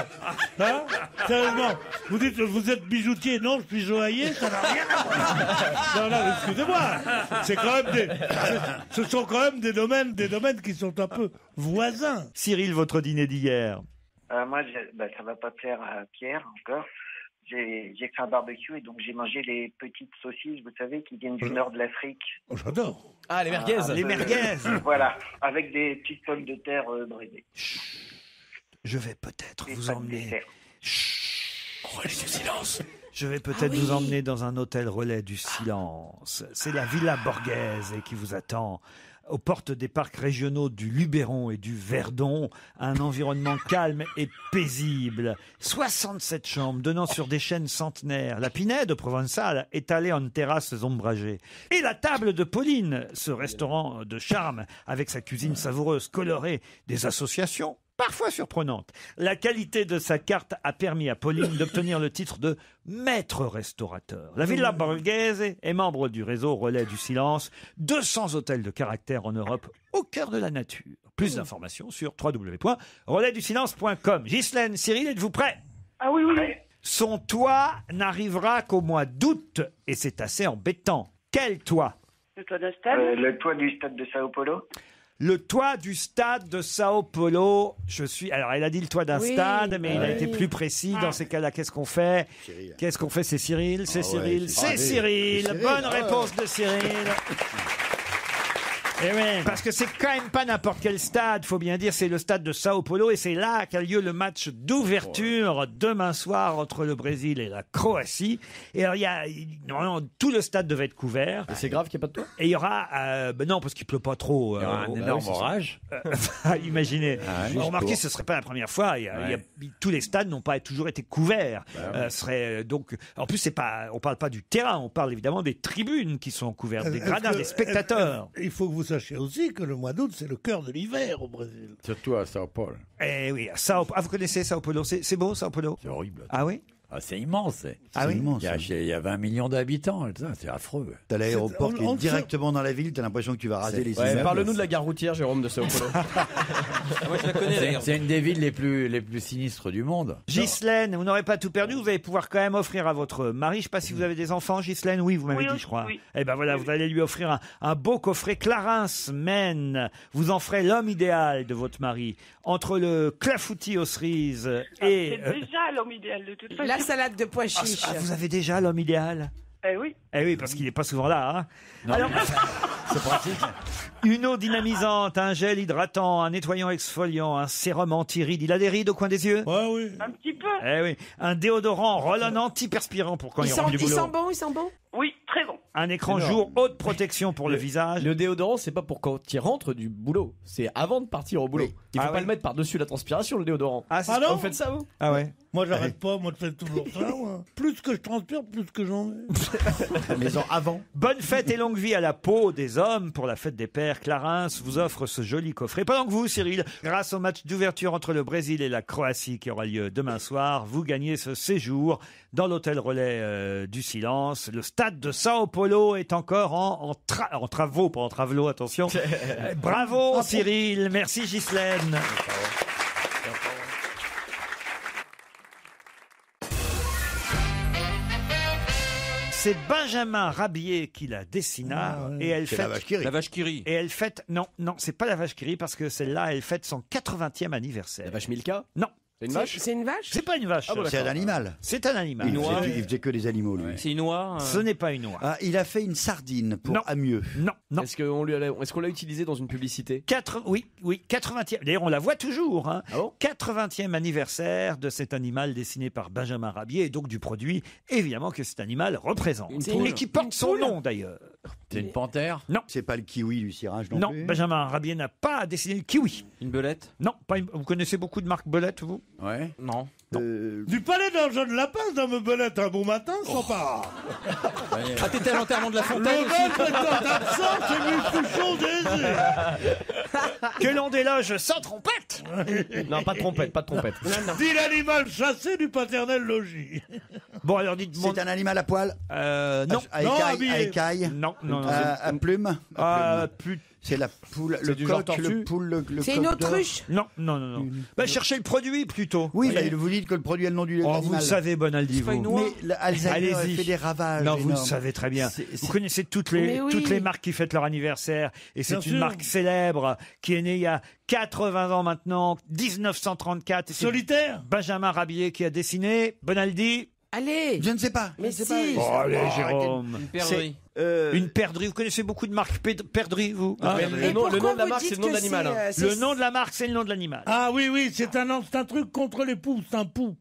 Hein? Sérieusement. Vous dites que vous êtes bijoutier. Non, je suis joaillier, ça n'a rien à voir. Non, excusez-moi. C'est quand même ce sont quand même des domaines qui sont un peu voisins. Cyril, votre dîner d'hier. Moi, ça va pas plaire à Pierre encore. J'ai fait un barbecue et donc j'ai mangé les petites saucisses, vous savez, qui viennent du nord de l'Afrique. Oh, j'adore. Ah, les merguez. Les merguez. Voilà, avec des petites pommes de terre braisées. Je vais peut-être Et vous pas de emmener. dessert. Relais du silence. Je vais peut-être vous emmener dans un hôtel relais du silence. C'est la Villa Borghese qui vous attend. Aux portes des parcs régionaux du Luberon et du Verdon, un environnement calme et paisible. 67 chambres donnant sur des chênes centenaires. La Pinède provençale étalée en terrasses ombragées. Et la table de Pauline, ce restaurant de charme avec sa cuisine savoureuse, colorée, des associations parfois surprenante. La qualité de sa carte a permis à Pauline d'obtenir le titre de maître restaurateur. La Villa Borghese est membre du réseau Relais du Silence, 200 hôtels de caractère en Europe, au cœur de la nature. Plus d'informations sur www.relaisdusilence.com. Ghislaine, Cyril, êtes-vous prêts? Ah oui, oui. Son toit n'arrivera qu'au mois d'août, et c'est assez embêtant. Quel toit? Le toit d'un stade. Le toit du stade de Sao Paulo. Le toit du stade de Sao Paulo. Alors, elle a dit le toit d'un stade, mais il a été plus précis. Dans ces cas-là, qu'est-ce qu'on fait? Qu'est-ce qu'on fait? C'est Cyril. C'est Cyril. C'est Cyril. Bonne réponse de Cyril. Eh oui, parce que c'est quand même pas n'importe quel stade, faut bien dire, c'est le stade de Sao Paulo et c'est là qu'a lieu le match d'ouverture demain soir entre le Brésil et la Croatie. Et alors normalement tout le stade devait être couvert. Et c'est grave qu'il n'y ait pas de toit? Et il y aura, non parce qu'il pleut pas trop. Il y aura un énorme orage. Imaginez. Remarquez, ce serait pas la première fois. Tous les stades n'ont pas toujours été couverts. Donc, en plus on parle pas du terrain, on parle évidemment des tribunes qui sont couvertes, des gradins, des spectateurs. Il faut que vous sachiez aussi que le mois d'août, c'est le cœur de l'hiver au Brésil. Surtout à Sao Paulo. Eh oui, vous connaissez Sao Paulo? C'est beau, Sao Paulo? C'est horrible. Ah oui? Ah, c'est immense. Immense. Il y a 20 millions d'habitants. C'est affreux. T'as l'aéroport qui est directement dans la ville, t'as l'impression que tu vas raser les immeubles. Parle-nous de la gare routière, Jérôme, de Sao Paulo. Moi, je la connais d'ailleurs. C'est une des villes les plus sinistres du monde. Ghislaine, vous n'aurez pas tout perdu, vous allez pouvoir quand même offrir à votre mari, je ne sais pas si vous avez des enfants, Ghislaine, oui, vous m'avez dit, je crois. Oui. Eh ben voilà, vous allez lui offrir un beau coffret Clarins Men. Vous en ferez l'homme idéal de votre mari. Entre le clafoutis aux cerises et... C'est déjà l'homme idéal de toute façon. La salade de pois chiches. Vous avez déjà l'homme idéal? Eh oui. Eh oui, parce qu'il n'est pas souvent là. Hein. Alors, c'est pratique. Une eau dynamisante, un gel hydratant, un nettoyant exfoliant, un sérum anti-rides. Il a des rides au coin des yeux? Oui. Un petit peu. Eh oui. Un déodorant roll-on anti-perspirant pour quand il rentre du boulot. Il sent bon? Oui, très bon. Un écran jour haute protection pour le visage. Le déodorant, c'est pas pour quand tu rentres du boulot. C'est avant de partir au boulot. Il faut pas le mettre par-dessus la transpiration, le déodorant. Ah non? Vous faites ça, vous? Ah ouais. Moi, j'arrête pas. Moi, je fais toujours ça. Moi. Plus que je transpire, plus que j'en ai. Mais avant. Bonne fête et longue vie à la peau des hommes pour la fête des pères. Clarins vous offre ce joli coffret. Pendant que vous, Cyril, grâce au match d'ouverture entre le Brésil et la Croatie qui aura lieu demain soir, vous gagnez ce séjour dans l'hôtel relais du Silence. Le stade de Sao Paulo est encore en travaux, pas en travelot, attention. Bravo Cyril, merci Ghislaine. C'est Benjamin Rabier qui la dessina et elle C'est fête la vache qui rit. La vache qui rit. et elle fête non, c'est pas la vache qui rit parce que celle-là elle fête son 80e anniversaire. La vache Milka? Non. C'est une vache? C'est une vache? C'est pas une vache. Ah bon, C'est un animal. C'est un animal. Il faisait que des animaux, lui. C'est une oie. Ce n'est pas une oie. Ah, il a fait une sardine pour Non. Amieux. Non. Est-ce qu'on l'a utilisé dans une publicité? Oui, 80e. D'ailleurs, on la voit toujours. Hein. Ah bon? 80e anniversaire de cet animal dessiné par Benjamin Rabier et donc du produit, évidemment, que cet animal représente. Et qui porte son nom, d'ailleurs. C'est une panthère? Non. C'est pas le kiwi du cirage non Non, plus. Benjamin Rabier n'a pas dessiné le kiwi. Une belette? Non, vous connaissez beaucoup de marques Belette, vous? Ouais. Non. Du palais d'un jeune lapin, Dame Belette, un bon matin, sans pas. Ah, t'étais à l'enterrement de la Le Fontaine maître étant absent, c'est Muffuchon Que l'on déloge sans trompette. Non, pas de trompette, pas de trompette. Dit l'animal chassé du paternel logis. Bon, alors dites-moi. C'est un animal à poil Non. À écailles Non. À plumes Plus. C'est la poule, C'est le du genre coq, tortue le poule, le C'est coq une d'or. autruche. Non. Bah, cherchez le produit plutôt. Oui, Voyez. vous dites que le produit a le nom du Oh, animal. vous le savez, Bonaldi, vous. Mais Alzheimer Allez-y. fait des ravages. Non, vous le énormes. savez très bien. Vous connaissez toutes Mais les, oui. toutes les marques qui fêtent leur anniversaire. Et c'est Bien une sûr. marque célèbre qui est née il y a 80 ans maintenant, 1934. Et c'est Solitaire. Benjamin Rabier qui a dessiné. Bonaldi. Allez. Je ne sais pas. Mais je ne sais si. pas. Oh, allez, arrêtez. Jérôme. Une perdrix. Une perdrix. Vous connaissez beaucoup de marques perdrix, vous Et Le nom de pourquoi la vous marque, dites c'est le nom de que l'animal. c'est, Le nom de la marque, c'est le nom de l'animal. Ah oui, c'est un truc contre les poux, c'est un pou.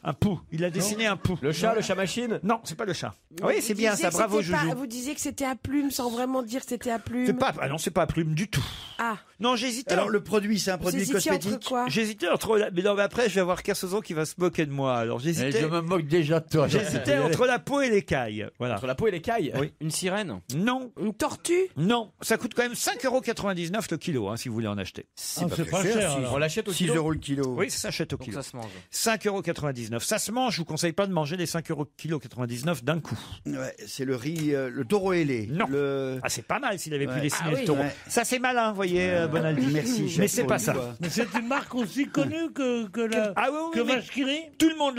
Un pou. Il a dessiné un pou. Le chat machine. Non, c'est pas le chat. Vous Oui, c'est bien disiez ça. que Bravo, c'était pas- Joujou. Vous disiez que c'était à plume sans vraiment dire que c'était à plume. C'est pas, non, c'est pas à plume du tout. Ah. Non, j'hésitais. Alors le produit, c'est un Vous produit hésitiez entre cosmétique. quoi J'hésitais entre mais non, mais après je vais avoir Cassozon qui va se moquer de moi. Alors Et j'hésitais. je me moque déjà de toi. J'hésitais entre la peau et l'écaille. Voilà. Entre la peau et l'écaille. Oui. Une sirène. Non, Une tortue. non, ça coûte quand même 5,99 € le kilo, hein, si vous voulez en acheter. C'est pas cher. alors. On l'achète au 6 kilo. euros le kilo. Oui, ça s'achète au Donc kilo. ça se mange. 5,99 €. Ça se mange. Je vous conseille pas de manger les 5,99 € d'un coup. Ouais, c'est le riz, le taureau ailé. Non. Le... Ah, c'est pas mal s'il avait pu Ouais. dessiner Ah le oui. taureau. Ouais. Ça c'est malin, vous voyez, Bonaldi. Merci, chef, Mais c'est pour pas une ça. fois. Mais c'est une marque aussi connue que la Ah oui, oui, que mais Vache qui rit. tout le monde,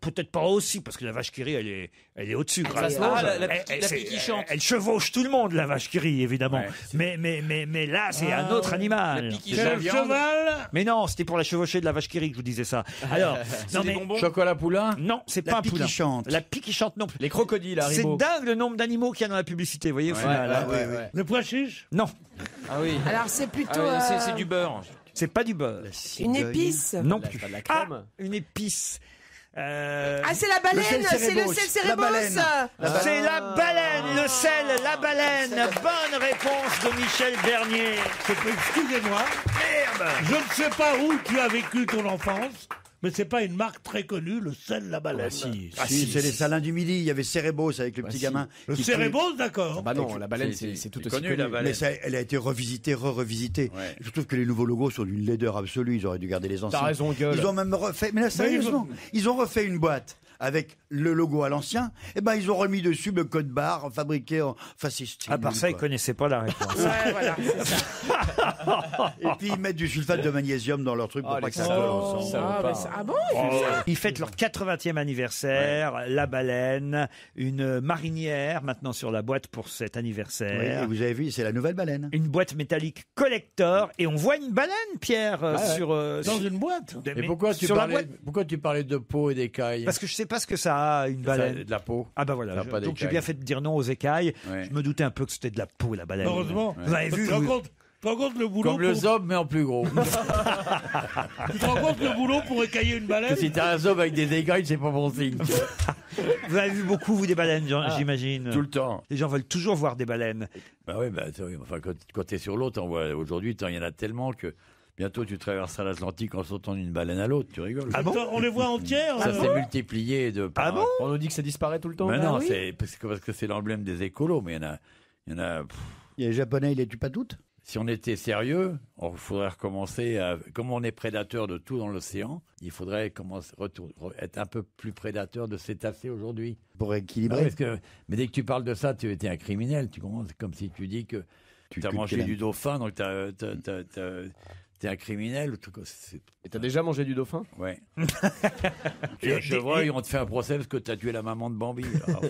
peut-être pas aussi, parce que la vache qui rit, elle est au-dessus. Ça se mange, la Elle- fille qui chante. Elle chevauche tout le monde, la vache qui rit, évidemment. Ouais, mais là, c'est un autre animal. pique qui C'est la Quel viande. cheval. Mais non, c'était pour la chevaucher de la vache qui rit que je vous disais ça. Alors, non des mais bonbons. Chocolat poulain. non, c'est La pas un pie poulain. qui chante. La pie qui chante non plus. Les crocodiles, C'est Haribo. dingue le nombre d'animaux qu'il y a dans la publicité, vous voyez, au final. hein. ouais. Le pois chiche. Non, Ah oui. Alors c'est plutôt Ah oui, euh, c'est du beurre. c'est pas du beurre. une épice. Non La- plus. pas de la crème. Ah, une épice. Ah c'est la baleine, sel c'est le cérébos. sel La cérébos. baleine. C'est la baleine, le sel, la baleine. Bonne réponse de Michel Bernier. Excusez-moi. Merde. Je ne sais pas où tu as vécu ton enfance, mais c'est pas une marque très connue, le sel la baleine. Si, c'est les salins du midi. Il y avait Cérébos avec le petit gamin. Le qui cérébos, d'accord. Bah non, la baleine, c'est tout aussi connu, connu. la baleine. Mais ça, elle a été revisitée, re-revisitée. Ouais. Je trouve que les nouveaux logos sont d'une laideur absolue. Ils auraient dû garder les anciens. T'as raison, gueule. Ils ont même refait. Mais là, sérieusement, ils ont refait une boîte avec le logo à l'ancien. Et ben, ils ont remis dessus le code barre fabriqué en. Enfin, c'est À part ça, ils quoi. connaissaient pas la réponse. Ouais, voilà, c'est ça. Et puis ils mettent du sulfate de magnésium dans leur truc pour Oh, pas les que ça colle salauds. ensemble. Ah, bah, ça- ah bon. Ils fêtent leur 80e anniversaire, la baleine, une marinière maintenant sur la boîte pour cet Oui, anniversaire. et vous avez vu, c'est la nouvelle baleine. Une boîte métallique collector et on voit une baleine, Pierre, sur Dans une boîte. Et pourquoi tu sur la boîte. parlais de peau et d'écailles? Parce que je sais pas ce que ça a une baleine. De la peau. Ah bah voilà. Ça a pas Donc j'ai d'écailles. bien fait de dire non aux écailles. Ouais. Je me doutais un peu que c'était de la peau la baleine. Heureusement. Vous avez vu Tu te rends vous- compte le boulot Comme le pour... zob, mais en plus gros. Tu te rends compte le boulot pour écailler une baleine. Si t'as un zob avec des écailles, c'est pas bon signe. tu vois. Vous avez vu beaucoup vous des baleines, j'imagine. Tout le temps. Les gens veulent toujours voir des baleines. Bah oui, enfin, quand t'es sur l'eau, t'en vois. Aujourd'hui, il y en a tellement que bientôt tu traverseras l'Atlantique en sautant d'une baleine à l'autre. Tu rigoles. Ah bon On les voit entières. Ça hein. s'est multiplié de par. Ah bon On nous dit que ça disparaît tout le temps. Mais Bah non, oui. c'est parce que c'est l'emblème des écolos, mais il y en a. Il y a les Japonais, ils les tuent pas toutes. Si on était sérieux, il faudrait recommencer à. Comme on est prédateur de tout dans l'océan, il faudrait être un peu plus prédateur de cétacés aujourd'hui. Pour Ah, équilibrer. mais dès que tu parles de ça, tu es un criminel. Tu comprends? C'est comme si tu dis que tu as mangé du dauphin, donc t'es un criminel. Et t'as déjà mangé du dauphin? Ouais. Tu es un chevreuil, on te fait un procès parce que t'as tué la maman de Bambi. Alors,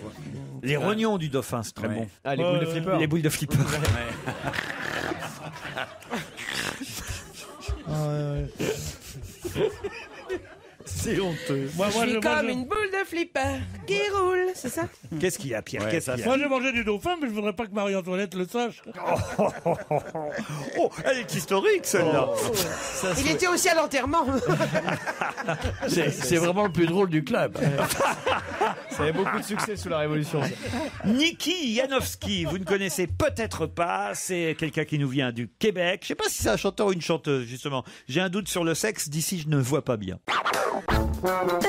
Les rognons du dauphin, c'est très Ouais. bon. Ah, les boules de flipper. Les boules de flipper. C'est honteux. Moi, Je suis comme une boule de flipper qui roule, c'est ça? Qu'est-ce qu'il y a, Pierre? Ouais, Qu'est-ce qu'il y a? Moi, j'ai mangé du dauphin, mais je voudrais pas que Marie-Antoinette le sache. Oh, elle est historique, celle-là. Il était aussi à l'enterrement. c'est vraiment le plus drôle du club. Ça avait beaucoup de succès sous la Révolution. ça. Niki Janowski, vous ne connaissez peut-être pas, c'est quelqu'un qui nous vient du Québec. Je sais pas si c'est un chanteur ou une chanteuse, justement. J'ai un doute sur le sexe, d'ici je ne vois pas bien.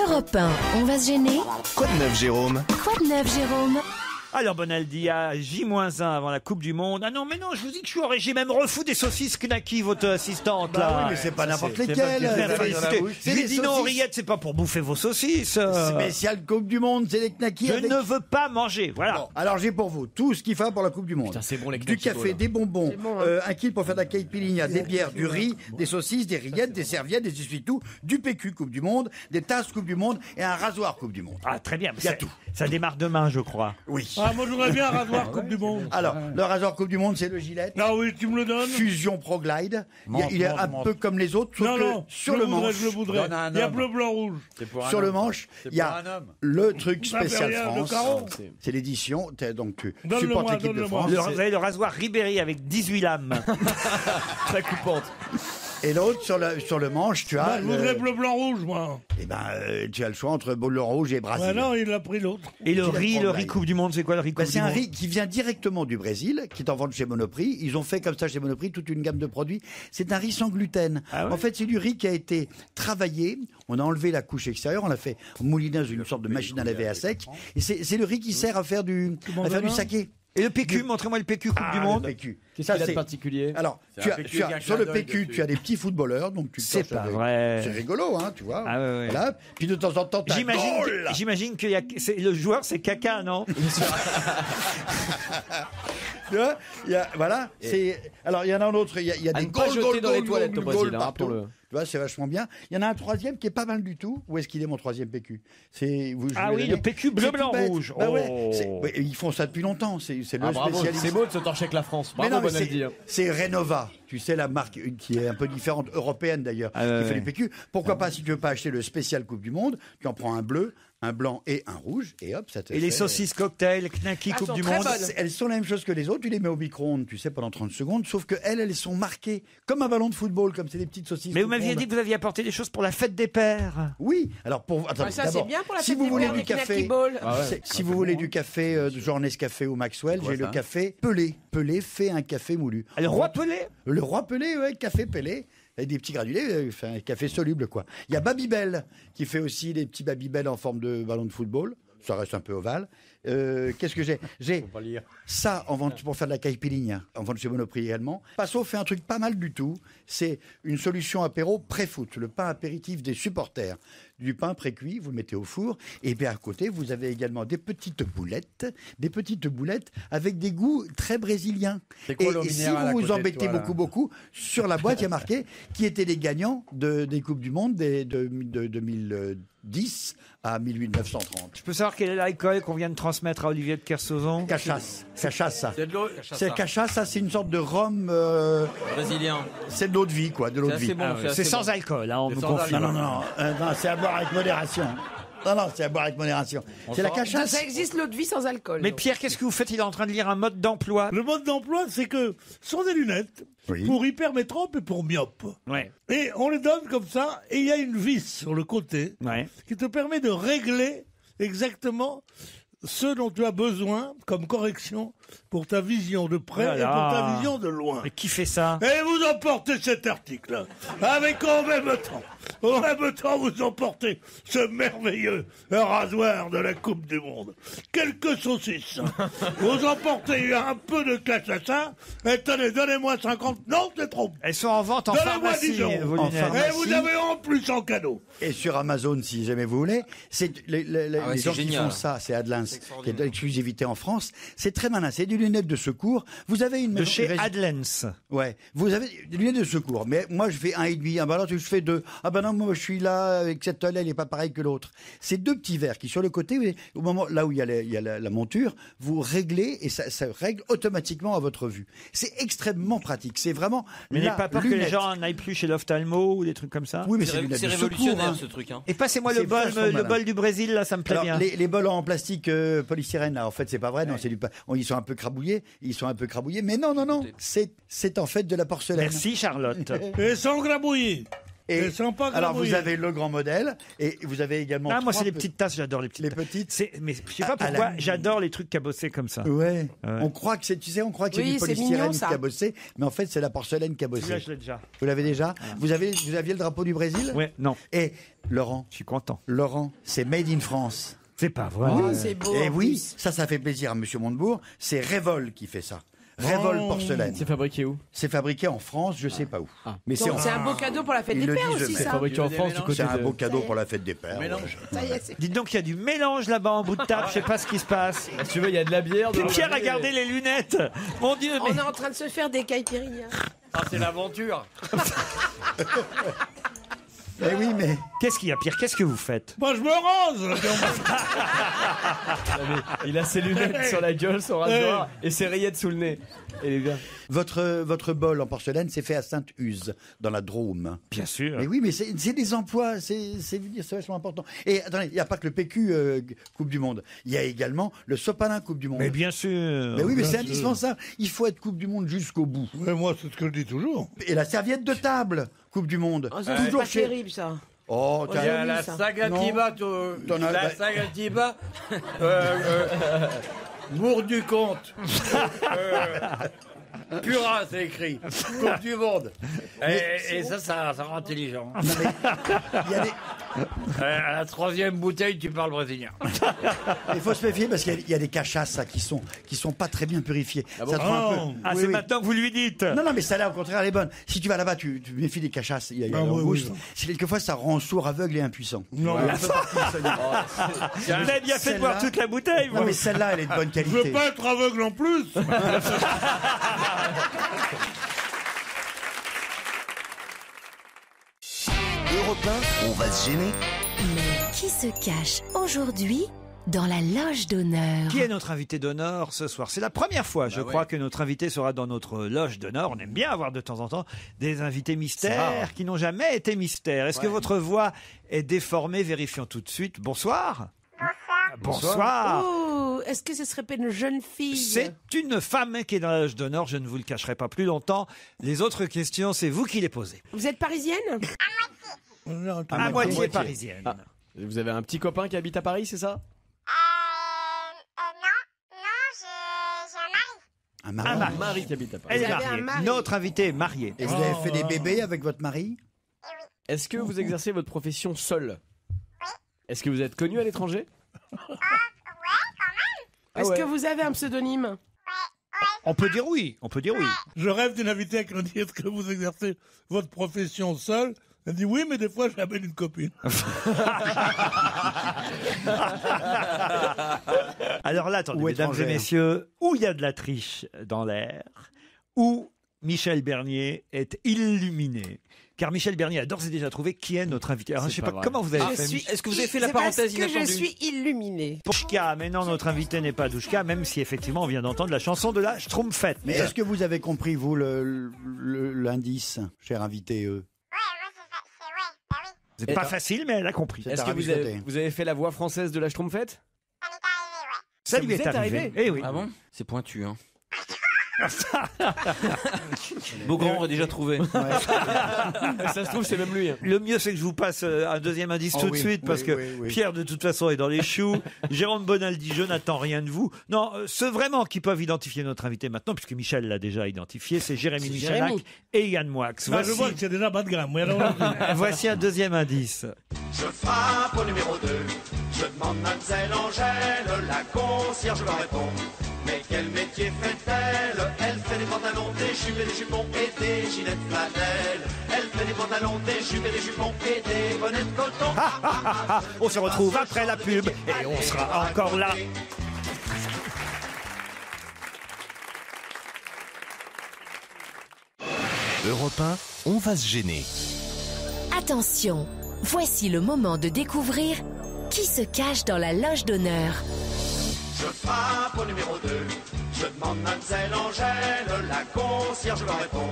Europe 1, on va se gêner. Quoi de neuf, Jérôme? Quoi de neuf, Jérôme? Alors Bonaldi, à J-1 avant la Coupe du Monde. Ah non, mais non, je vous dis que je suis au régime. Même refou des saucisses Knacky, votre assistante, là. Bah oui, mais c'est pas n'importe lesquelles. Je lui dis non, Henriette, c'est pas pour bouffer vos saucisses. Spécial Coupe du Monde, c'est les knackis. Je ne veux pas manger, voilà. Bon, alors j'ai pour vous tout ce qu'il faut pour la Coupe du Monde. Putain, c'est bon, les du knackis, café, là. des bonbons, bon, hein. un kit pour faire de la caipirinha, des bières, du riz, des saucisses, des rillettes, des serviettes, des essuie-tout, du PQ Coupe du Monde, des tasses Coupe du Monde et un rasoir Coupe du Monde. Ah, très bien. Il y a tout. Ça démarre demain, je crois. Oui. Ah, moi, j'aurais bien un rasoir Coupe du Monde. Alors, le rasoir Coupe du Monde, c'est le Gillette. Ah oui, tu me le donnes. Fusion Pro Glide. Il est un peu comme les autres, sauf que sur le manche. Je le voudrais. Il y a bleu, blanc, rouge. Sur le manche, il y a le truc spécial France. C'est l'édition. Donc, tu supportes l'équipe de France. Vous avez le rasoir Ribéry avec 18 lames. Très coupante. Et l'autre, sur le manche, tu as. Je voudrais bleu, blanc, rouge, moi. Eh ben, tu as le choix entre bleu, rouge et Brésil. Non, il a pris l'autre. Et le riz Coupe du Monde, c'est quoi le riz Coupe du C'est Monde? un riz qui vient directement du Brésil, qui est en vente chez Monoprix. Ils ont fait comme ça chez Monoprix toute une gamme de produits. C'est un riz sans gluten. Ah ouais. En fait, c'est du riz qui a été travaillé. On a enlevé la couche extérieure, on l'a fait moulineuse, une sorte de machine à laver à sec. Et c'est le riz qui sert à faire du saké. Et le PQ, montrez-moi le PQ Coupe du Monde. Le PQ. Qu'est-ce qu'il y a de particulier? Alors, sur le PQ, tu as des petits footballeurs, donc tu C'est pas vrai. C'est rigolo, hein, tu vois. Ah ouais. Voilà. Puis de temps en temps, tu as J'imagine que le joueur, c'est Caca, non? Tu vois, voilà. Alors, il y en a un autre. Il y a des pas jeter dans les toilettes au Brésil, rappelons-le. Tu vois, c'est vachement bien. Il y en a un troisième qui est pas mal du tout. Où est-ce qu'il est, mon troisième PQ? Ah oui, le PQ bleu, blanc, rouge. Bah ouais, ils font ça depuis longtemps. C'est le spécialiste. C'est beau de se torcher avec la France. Bravo, Bonaldi. C'est Renova. Tu sais, la marque qui est un peu différente, européenne d'ailleurs, qui fait les PQ. Pourquoi pas, si tu veux pas acheter le spécial Coupe du Monde, tu en prends un bleu, un blanc et un rouge, et hop, ça te Et les saucisses cocktail, Knacky Coupe du Monde. Elles sont la même chose que les autres, tu les mets au micro-ondes, tu sais, pendant 30 secondes, sauf que elles sont marquées comme un ballon de football, comme c'est des petites saucisses. Mais vous m'aviez dit que vous aviez apporté des choses pour la fête des pères. Oui, alors attendez, ça c'est bien pour la si fête vous des voulez pères, du des Knacky café, Ball. si vous voulez du café genre Nescafé ou Maxwell, j'ai le café Pelé. Pelé fait un café moulu. Le roi Pelé? Le roi Pelé, ouais, café Pelé. Avec des petits granulés, fait un café soluble, quoi. Il y a Babybel, qui fait aussi des petits Babybel en forme de ballon de football. Ça reste un peu ovale. Qu'est-ce que j'ai? J'ai ça en vente pour faire de la caipirinha, en vente chez Monoprix également. Passo fait un truc pas mal du tout. C'est une solution apéro pré-foot, le pain apéritif des supporters. Du pain pré-cuit, vous le mettez au four. Et bien à côté, vous avez également des petites boulettes avec des goûts très brésiliens. C'est quoi, l'eau et si minérale à vous vous côté de embêtez toi, là beaucoup, sur la boîte, il y a marqué qui étaient les gagnants des Coupes du Monde de 2010 à 1930. Je peux savoir quel est l'alcool qu'on vient de transmettre à Olivier de Kersauzon? Cachasse. Cachaça. C'est de l'eau. C'est cachaça, c'est une sorte de rhum Brésilien. C'est de l'eau de vie, quoi, de l'eau de vie. C'est sans alcool, hein, on nous confie. Non, c'est à boire avec modération. Non, c'est à boire avec modération. C'est la cachasse. Ça existe l'eau de vie sans alcool. Mais Pierre, qu'est-ce que vous faites? Il est en train de lire un mode d'emploi. Le mode d'emploi, c'est que ce sont des lunettes pour hypermétrope et pour myope. Ouais. Et on les donne comme ça, et il y a une vis sur le côté qui te permet de régler exactement ce dont tu as besoin comme correction pour ta vision de près et pour ta vision de loin. Mais qui fait ça? Et vous emportez cet article avec en même temps vous emportez ce merveilleux rasoir de la Coupe du Monde. Quelques saucisses. Vous emportez un peu de cachaça. Et tenez, donnez-moi 50. Non, c'est trop. Elles sont en vente en Donnez-moi pharmacie. 10 euros. Vos lunettes. Et vous avez en plus en cadeau. Et sur Amazon, si jamais vous voulez, c'est les gens qui génial. font ça, c'est Adlens, qui est de l'exclusivité en France. C'est très malin, c'est des lunettes de secours. Vous avez une De chez Adlens. Ouais, vous avez des lunettes de secours. Mais moi, je fais 1,5. Ah bah là, je fais 2. Ah bah non, moi, je suis là avec cette toile, elle n'est pas pareille que l'autre. C'est deux petits verres qui, sur le côté, au moment là où il y a la monture, vous réglez et ça règle automatiquement à votre vue. C'est extrêmement pratique. C'est vraiment. Mais n'ayez pas peur que les gens n'aillent plus chez l'ophtalmo ou des trucs comme ça. Oui, mais C'est lunettes de révolutionnaire secours, hein. ce truc. Hein. Et passez-moi C'est le vachement malin. bol du Brésil, là, ça me plaît Alors, bien. les bols en plastique polystyrène, là, en fait, c'est pas vrai. Non, c'est ils sont un peu crabouillés. Mais non. C'est en fait de la porcelaine. Merci, Charlotte. Et sans grabouiller. Et sans pas alors vous grabouiller. avez le grand modèle et vous avez également. Ah, moi, c'est les petites petites tasses, j'adore les petites Les tasses. petites. Mais je sais pas pourquoi, j'adore les trucs cabossés comme ça. Ouais. On croit que c'est, tu sais, c'est Oui, du c'est polystyrène mignon, ça. cabossé, mais en fait c'est la porcelaine cabossée. Là, je l'ai déjà. Vous l'avez déjà. Vous aviez le drapeau du Brésil. Ouais, non. Et Laurent, Je suis content. c'est made in France. C'est pas vrai. Oh, c'est beau. Et en oui, plus. ça fait plaisir à Monsieur Montebourg. C'est Révol qui fait ça. Révol porcelaine. C'est fabriqué où? C'est fabriqué en France, je sais pas où. Mais c'est Donc, c'est un beau cadeau pour la fête Ils des le pères disent aussi, eux-mêmes. ça. Fabriqué en France du côté C'est un de... beau cadeau pour la fête des pères. Mélange. Ça y est, c'est- Dites donc qu'il y a du mélange là-bas en bout de table, je sais pas ce qui se passe. Si tu veux, il y a de la bière. Puis de Pierre a l'eau-de-vie, gardé les lunettes. Mon Dieu, On mais est en train de se faire des caipirinhas. Ah, c'est l'aventure. Eh oui, mais qu'est-ce qu'il y a, Pierre? Qu'est-ce que vous faites? Moi, je me rase. Il a ses lunettes sur la gueule, son rasoir et ses rillettes sous le nez. Et les gars. votre bol en porcelaine, c'est fait à Sainte-Use, dans la Drôme. Bien sûr. Mais oui, mais c'est des emplois, c'est vachement important. Et attendez, il n'y a pas que le PQ Coupe du Monde. Il y a également le Sopalin Coupe du Monde. Mais bien sûr. Mais oui, mais Bien c'est sûr. indispensable. Il faut être Coupe du Monde jusqu'au bout. Ouais, moi, c'est ce que je dis toujours. Et la serviette de table, Coupe du Monde. Oh, ça, c'est pas terrible, ça. Oh, Oh, t'as- Il y a joli, la ça. Sagatiba, T'en as- la Sagatiba, Bourg du Comte. Pura, c'est écrit. Coupe du Monde. Et ça rend intelligent. Il y a des- À la troisième bouteille, tu parles brésilien. Il faut se méfier parce qu'il y a des cachasses ça, qui sont pas très bien purifiées. Ah bon Ça te rend un peu- Ah, Oui, c'est oui. maintenant que vous lui dites. Non, non, mais celle-là, au contraire, elle est bonne. Si tu vas là-bas, tu méfies des cachasses. Il y a Ah, en oui, bouche. oui. Si quelquefois, ça rend sourd, aveugle et impuissant. Non, Voilà. mais- Vous avez bien fait de boire toute la bouteille, vous. Non, mais celle-là, elle est de bonne je veux qualité. pas être aveugle en plus. Europe 1, on va se gêner. Mais qui se cache aujourd'hui dans la loge d'honneur? Qui est notre invité d'honneur ce soir? C'est la première fois, je crois, que notre invité sera dans notre loge d'honneur. On aime bien avoir de temps en temps des invités mystères qui n'ont jamais été mystères. Est-ce que votre voix est déformée? Vérifions tout de suite. Bonsoir. Bonsoir. Oh, est-ce que ce serait pas une jeune fille? C'est une femme qui est dans la loge d'honneur, je ne vous le cacherai pas plus longtemps. Les autres questions, c'est vous qui les posez. Vous êtes parisienne? À moitié parisienne. Ah. Vous avez un petit copain qui habite à Paris, c'est ça? Un Un mari. mari. Marie qui habite à Paris. Elle est Vous avez mariée. un mari. Notre invité est marié. Et vous avez fait des bébés avec votre mari? Est-ce que vous exercez votre profession seul? Est-ce que vous êtes connu à l'étranger? Est-ce que vous avez un pseudonyme? On peut dire oui. On peut dire oui. Je rêve d'une invitée qui nous dit est-ce que vous exercez votre profession seule? Elle dit oui, mais des fois j'appelle une copine. Alors là, attendez, Ou mesdames et étrangère. messieurs, où il y a de la triche dans l'air, où Michel Bernier est illuminé. Car Michel Bernier a d'ores et déjà trouvé qui est notre invité. Alors, je ne sais pas vrai. comment vous avez fait. Est-ce que vous avez fait la C'est parce parenthèse que je inattendue? suis illuminée. Douchka, mais non, notre invité n'est pas Douchka, même si effectivement on vient d'entendre la chanson de la Schtroumpfette. Mais est-ce que vous avez compris, vous, l'indice, cher invité C'est pas facile, mais elle a compris. C'est Est-ce que Arabi Sauté. vous avez fait la voix française de la Schtroumpfette? Ça lui vous est est arrivé. arrivé Eh oui. Ah bon? C'est pointu, hein. Beaugrand aurait déjà trouvé. Ça se trouve, c'est même lui. Le mieux, c'est que je vous passe un deuxième indice Oh tout de oui, suite, parce oui, que oui, oui. Pierre, de toute façon, est dans les choux. Jérôme Bonal dit je n'attends rien de vous. Non, ceux vraiment qui peuvent identifier notre invité maintenant, puisque Michel l'a déjà identifié, c'est Jérémy C'est Michalak Jérémy. et Yann Moix. Ah, je vois que c'est déjà bas de gamme. Oui, alors, Voici un deuxième indice. Je frappe au numéro 2. Je demande mademoiselle Angèle, la concierge me répond. Mais quel métier fait-elle? Elle fait des pantalons, des jupes et des jupons et des gilets de flanelle. Elle fait des pantalons, des jupes et des jupons et des bonnets de coton. On se retrouve après la pub et on sera encore là. Europe 1, on va se gêner. Attention, voici le moment de découvrir qui se cache dans la loge d'honneur. Je frappe au numéro 2. Je demande mademoiselle Angèle, la concierge me répond.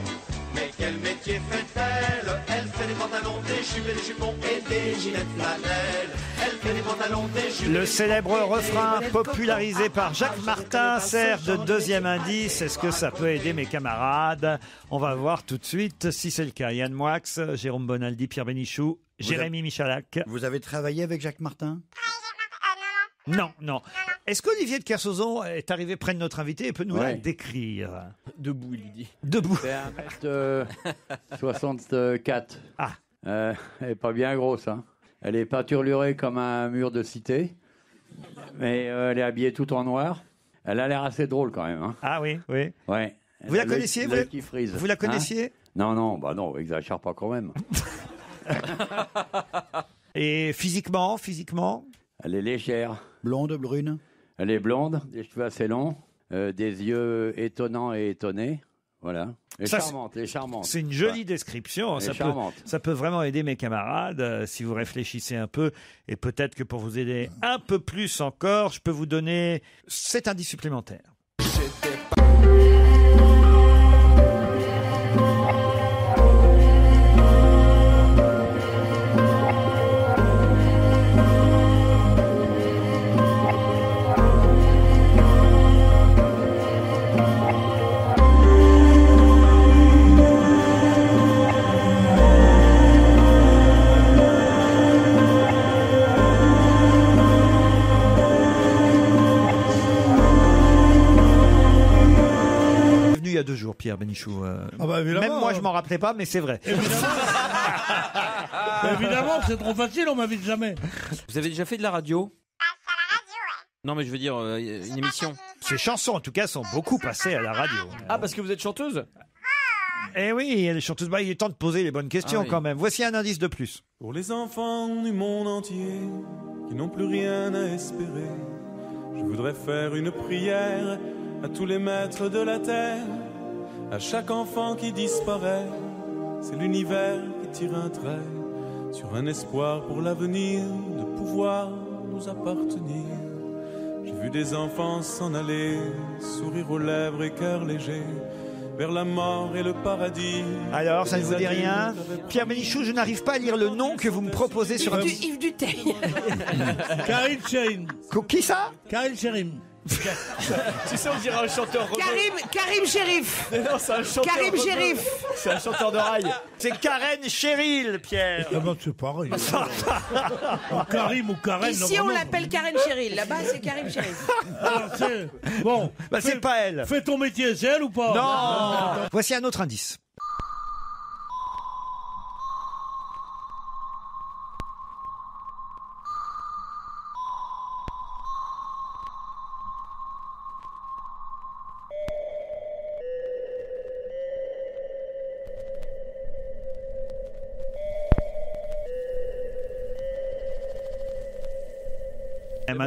Mais quel métier fait-elle? Elle fait des pantalons, des jupes et des jupons et des gilets de flanelle. Elle fait des pantalons, des jupes. Le célèbre refrain popularisé par Jacques Martin sert de deuxième indice. Est-ce que ça peut aider mes camarades? On va voir tout de suite si c'est le cas. Yann Moix, Jérôme Bonaldi, Pierre Bénichou, Jérémy Michalak. Vous avez travaillé avec Jacques Martin? Non, non. Est-ce qu'Olivier de Kersauzon est arrivé près de notre invité et peut nous la Ouais. décrire? Debout, il lui dit. Debout. C'est 1m64. Ah. Elle est pas bien grosse, hein. Elle est peinturlurée comme un mur de cité. Mais elle est habillée tout en noir. Elle a l'air assez drôle quand même. Hein. Ah oui, oui. Ouais. Vous la connaissiez Vous la connaissiez hein? Non, bah non, exagère pas quand même. Et physiquement Elle est légère. Blonde, brune. Elle est blonde, des cheveux assez longs, des yeux étonnants et étonnés. Voilà. Et charmante. C'est une jolie description. Ça peut vraiment aider mes camarades si vous réfléchissez un peu. Et peut-être que pour vous aider un peu plus encore, je peux vous donner 7 indices supplémentaires. Il y a 2 jours, Pierre Bénichou. Même moi, je m'en rappelais pas, mais c'est vrai. Évidemment, c'est trop facile, on m'invite jamais. Vous avez déjà fait de la radio? Non, mais je veux dire, une émission. Ces chansons, en tout cas, sont beaucoup passées à la radio. Ah, parce que vous êtes chanteuse? Eh oui, il y a des chanteuses. Il est temps de poser les bonnes questions quand même. Voici un indice de plus. Pour les enfants du monde entier qui n'ont plus rien à espérer, je voudrais faire une prière à tous les maîtres de la terre, à chaque enfant qui disparaît. C'est l'univers qui tire un trait sur un espoir pour l'avenir de pouvoir nous appartenir. J'ai vu des enfants s'en aller, sourire aux lèvres et cœur léger, vers la mort et le paradis. Alors, ça ne vous dit rien? Pierre Bénichou, je n'arrive pas à lire le nom que vous me proposez sur un... Yves Duteil. Karine Cherim. Qui ça? Karine Cherim. Tu sais, on dirait un chanteur rebelle. Karim Chérif. Non, c'est un chanteur Karim rebelle. Chérif. C'est un chanteur de rail. C'est Karen Cheryl, Pierre. Ah ben, c'est pareil. Karim ou Karen. Ici, on l'appelle Karen Cheryl. Là-bas, c'est Karim Chérif. Bon, c'est pas elle. Fais ton métier, c'est elle ou pas? Non. Voici un autre indice.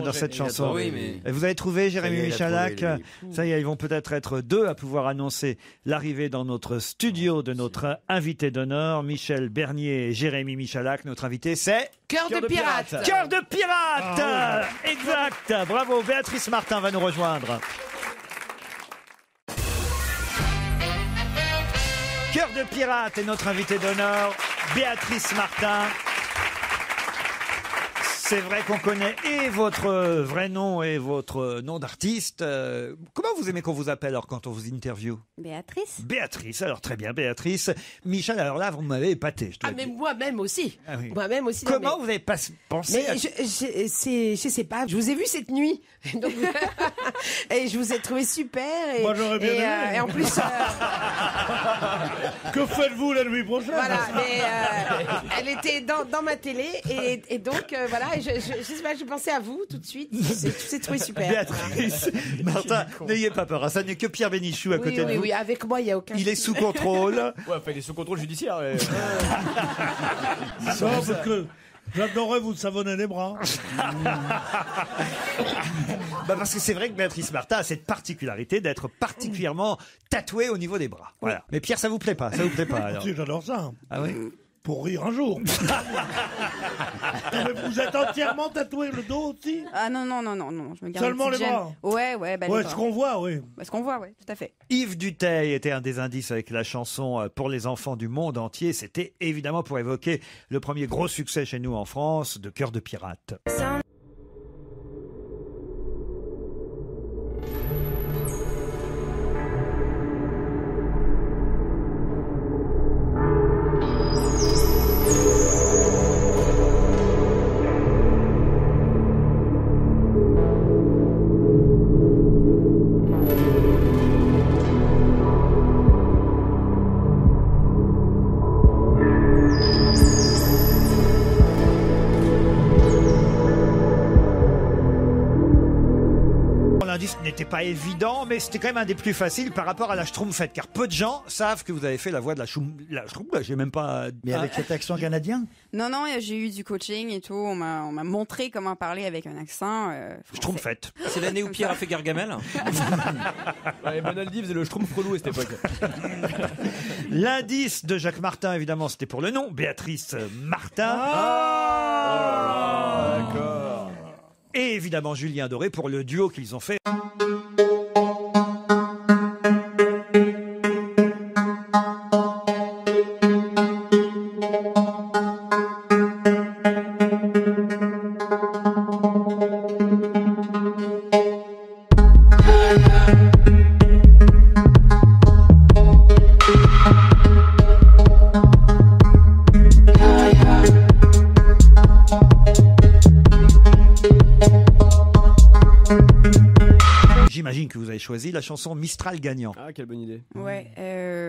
Dans cette chanson. Et vous avez trouvé Jérémy Michalak? Ça y est, ils vont peut-être être 2 à pouvoir annoncer l'arrivée dans notre studio de notre invité d'honneur, Michel Bernier et Jérémy Michalak. Notre invité, c'est... Cœur de pirate. Cœur de pirate. Exact. Bravo. Béatrice Martin va nous rejoindre. Cœur de pirate est notre invité d'honneur, Béatrice Martin. C'est vrai qu'on connaît et votre vrai nom et votre nom d'artiste. Comment vous aimez qu'on vous appelle alors quand on vous interviewe? Béatrice. Béatrice, alors très bien, Béatrice. Michel, alors là, vous m'avez épaté. Mais moi-même aussi. Ah oui. Moi-même aussi. Comment vous avez pensé à... je sais pas, je vous ai vu cette nuit. Donc, et je vous ai trouvé super. Et, moi, j'aurais bien aimé. Et en plus... Que faites-vous la nuit prochaine? Voilà, mais elle était dans ma télé et donc voilà, je sais pas, je pensais à vous tout de suite. C'est trouvé super. Béatrice, Martin, n'ayez pas peur, ça n'est que Pierre Bénichou à côté de vous. Oui, avec moi, il n'y a aucun Il est sous contrôle. Ouais, enfin, il est sous contrôle judiciaire. Non, parce que j'adorerais vous savonner les bras. Parce que c'est vrai que Béatrice Martin a cette particularité d'être particulièrement tatouée au niveau des bras. Voilà. Mais Pierre, ça vous plaît pas? Ça vous plaît pas alors? Si, j'adore ça. Ah oui? Pour rire un jour. Mais vous êtes entièrement tatoué le dos aussi? Ah non, je me garde seulement les bras? Ouais, ouais, ce qu'on voit, oui. Ce qu'on voit, oui, tout à fait. Yves Duteil était un des indices avec la chanson Pour les enfants du monde entier. C'était évidemment pour évoquer le premier gros succès chez nous en France de Cœur de pirate. indice n'était pas évident, mais c'était quand même un des plus faciles par rapport à la Schtroumpfette, car peu de gens savent que vous avez fait la voix de la Schtroumpfette. J'ai même pas. Mais avec cet accent canadien? Non, j'ai eu du coaching et tout. On m'a montré comment parler avec un accent. Schtroumpfette. C'est l'année où Pierre a fait Gargamel. Ouais, Bonaldi faisait le Schtroumpf relou à cette époque. L'indice de Jacques Martin, évidemment, c'était pour le nom, Béatrice Martin. D'accord. Et évidemment Julien Doré pour le duo qu'ils ont fait. J'imagine que vous avez choisi la chanson Mistral gagnant. Ah, quelle bonne idée. Ouais,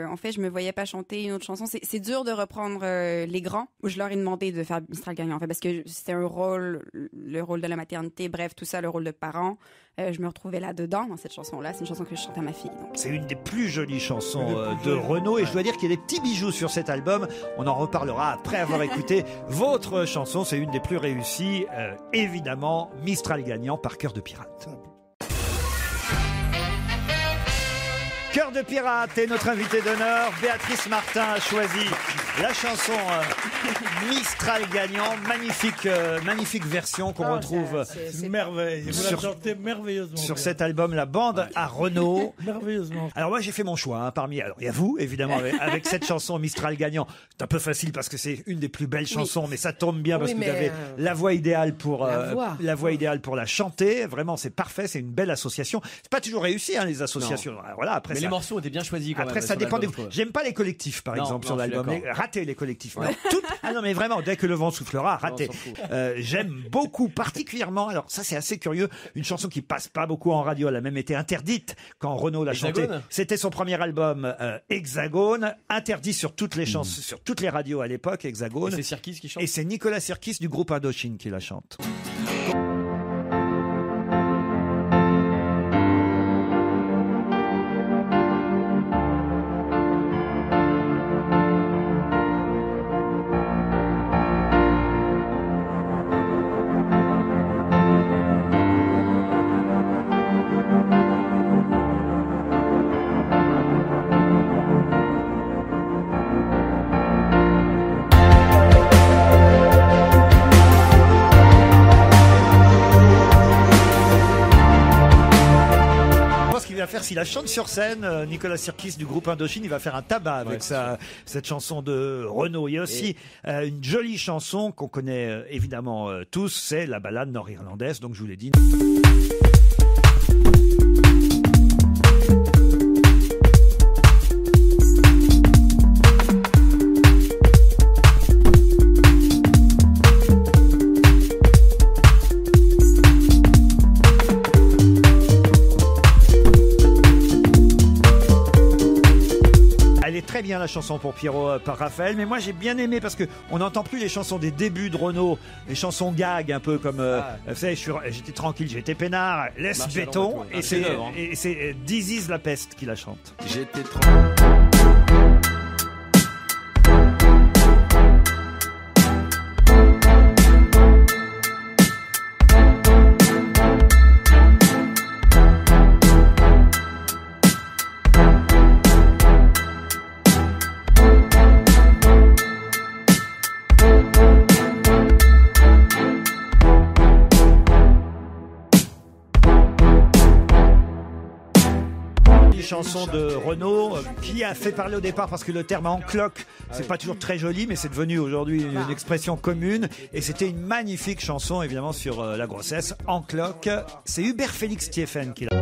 en fait, je me voyais pas chanter une autre chanson. C'est dur de reprendre les grands. Je leur ai demandé de faire Mistral gagnant, en fait, parce que c'était un rôle, le rôle de la maternité, bref, tout ça, le rôle de parent. Je me retrouvais là-dedans, dans cette chanson-là. C'est une chanson que je chante à ma fille. Donc. C'est une des plus jolies chansons de Renaud, et je dois dire qu'il y a des petits bijoux sur cet album. On en reparlera après avoir écouté votre chanson. C'est une des plus réussies, évidemment, Mistral gagnant par Cœur de Pirate. Cœur de Pirate et notre invitée d'honneur, Béatrice Martin, a choisi la chanson Mistral gagnant. Magnifique version qu'on retrouve C'est merveille. Vous la chantez merveilleusement. sur cet album La Bande à Renaud. Merveilleusement. Alors moi j'ai fait mon choix parmi. Alors il y a vous évidemment avec cette chanson Mistral gagnant. C'est un peu facile parce que c'est une des plus belles chansons, mais ça tombe bien parce que vous avez la voix idéale pour la voix idéale pour la chanter. Vraiment c'est parfait, c'est une belle association. C'est pas toujours réussi les associations. Alors, voilà après. Mais les morceaux étaient bien choisis quand même. Après ça dépend des. J'aime pas les collectifs par exemple sur l'album. Ratez les collectifs. Ah non mais vraiment dès que le vent soufflera, ratez. J'aime beaucoup particulièrement. Alors ça c'est assez curieux. Une chanson qui passe pas beaucoup en radio. Elle a même été interdite quand Renaud l'a chantée. C'était son premier album Hexagone, interdit sur toutes les chansons, sur toutes les radios à l'époque. Hexagone. Et c'est Sirkis qui chante. Et c'est Nicolas Sirkis du groupe Indochine qui la chante. S'il la chante sur scène, Nicolas Sirkis du groupe Indochine, il va faire un tabac avec cette chanson de Renaud. Il y a aussi une jolie chanson qu'on connaît évidemment tous, c'est la ballade nord-irlandaise, donc je vous l'ai dit. Très bien la chanson pour Pierrot par Raphaël, mais moi j'ai bien aimé parce que on n'entend plus les chansons des débuts de Renaud, les chansons gag un peu comme vous savez, j'étais tranquille, j'étais peinard, laisse Marche béton, et et c'est This is la peste qui la chante. J'étais tranquille. Chanson de Renaud qui a fait parler au départ parce que le terme en cloque c'est pas toujours très joli, mais c'est devenu aujourd'hui une expression commune, et c'était une magnifique chanson évidemment sur la grossesse. En cloque, c'est Hubert Félix Thieffen qui l'a.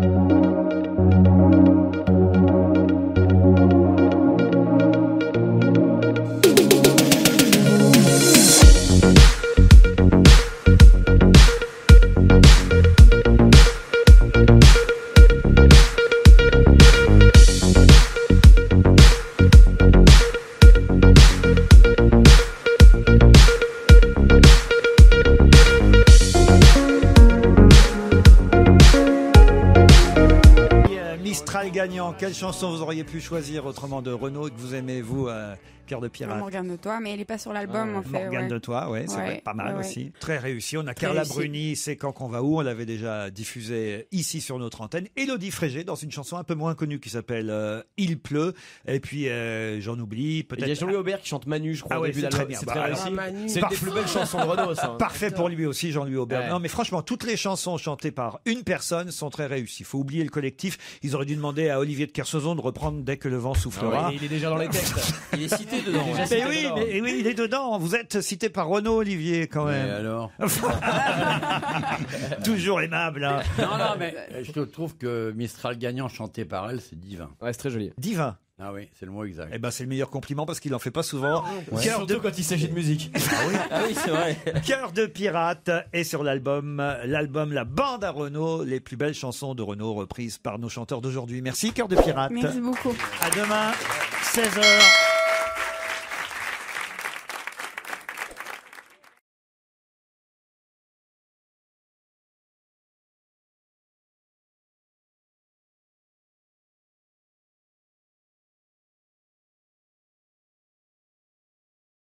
Mistral gagnant. Quelle chanson vous auriez pu choisir autrement de Renaud et que vous aimez, vous, Cœur de pirate? Morgane de toi, mais elle est pas sur l'album en fait. Morgane ouais. de toi, ouais, c'est vrai, pas mal aussi. Très réussi. On a Carla Bruni, C'est quand qu'on va où. On l'avait déjà diffusé ici sur notre antenne. Élodie Frégé dans une chanson un peu moins connue qui s'appelle Il pleut. Et puis j'en oublie peut-être. Il y a Jean-Louis Aubert qui chante Manu, je crois. Ah au ouais, début c'est très d'album. bien. C'est Bah, très alors, réussi. C'est une des plus belles chansons de Renaud, ça. Parfait pour lui aussi, Jean-Louis Aubert. Ouais. Non, mais franchement, toutes les chansons chantées par une personne sont très réussies. Il faut oublier le collectif. Ils auraient dû demander à Olivier de Kersauzon de reprendre Dès que le vent soufflera. Ah ouais, il est déjà dans les textes. Il est cité dedans. Mais oui, il est dedans. Vous êtes cité par Renaud, Olivier, quand même. Et alors Toujours aimable. Hein. Non, mais je trouve que Mistral gagnant chanté par elle, c'est divin. Ouais, c'est très joli. Divin. Ah oui, c'est le mot exact. Eh ben, c'est le meilleur compliment parce qu'il en fait pas souvent. Ouais. Surtout quand il s'agit de musique. Ah oui, c'est vrai. Cœur de pirate est sur l'album La Bande à Renaud, les plus belles chansons de Renaud reprises par nos chanteurs d'aujourd'hui. Merci, Cœur de pirate. Merci beaucoup. À demain, 16h.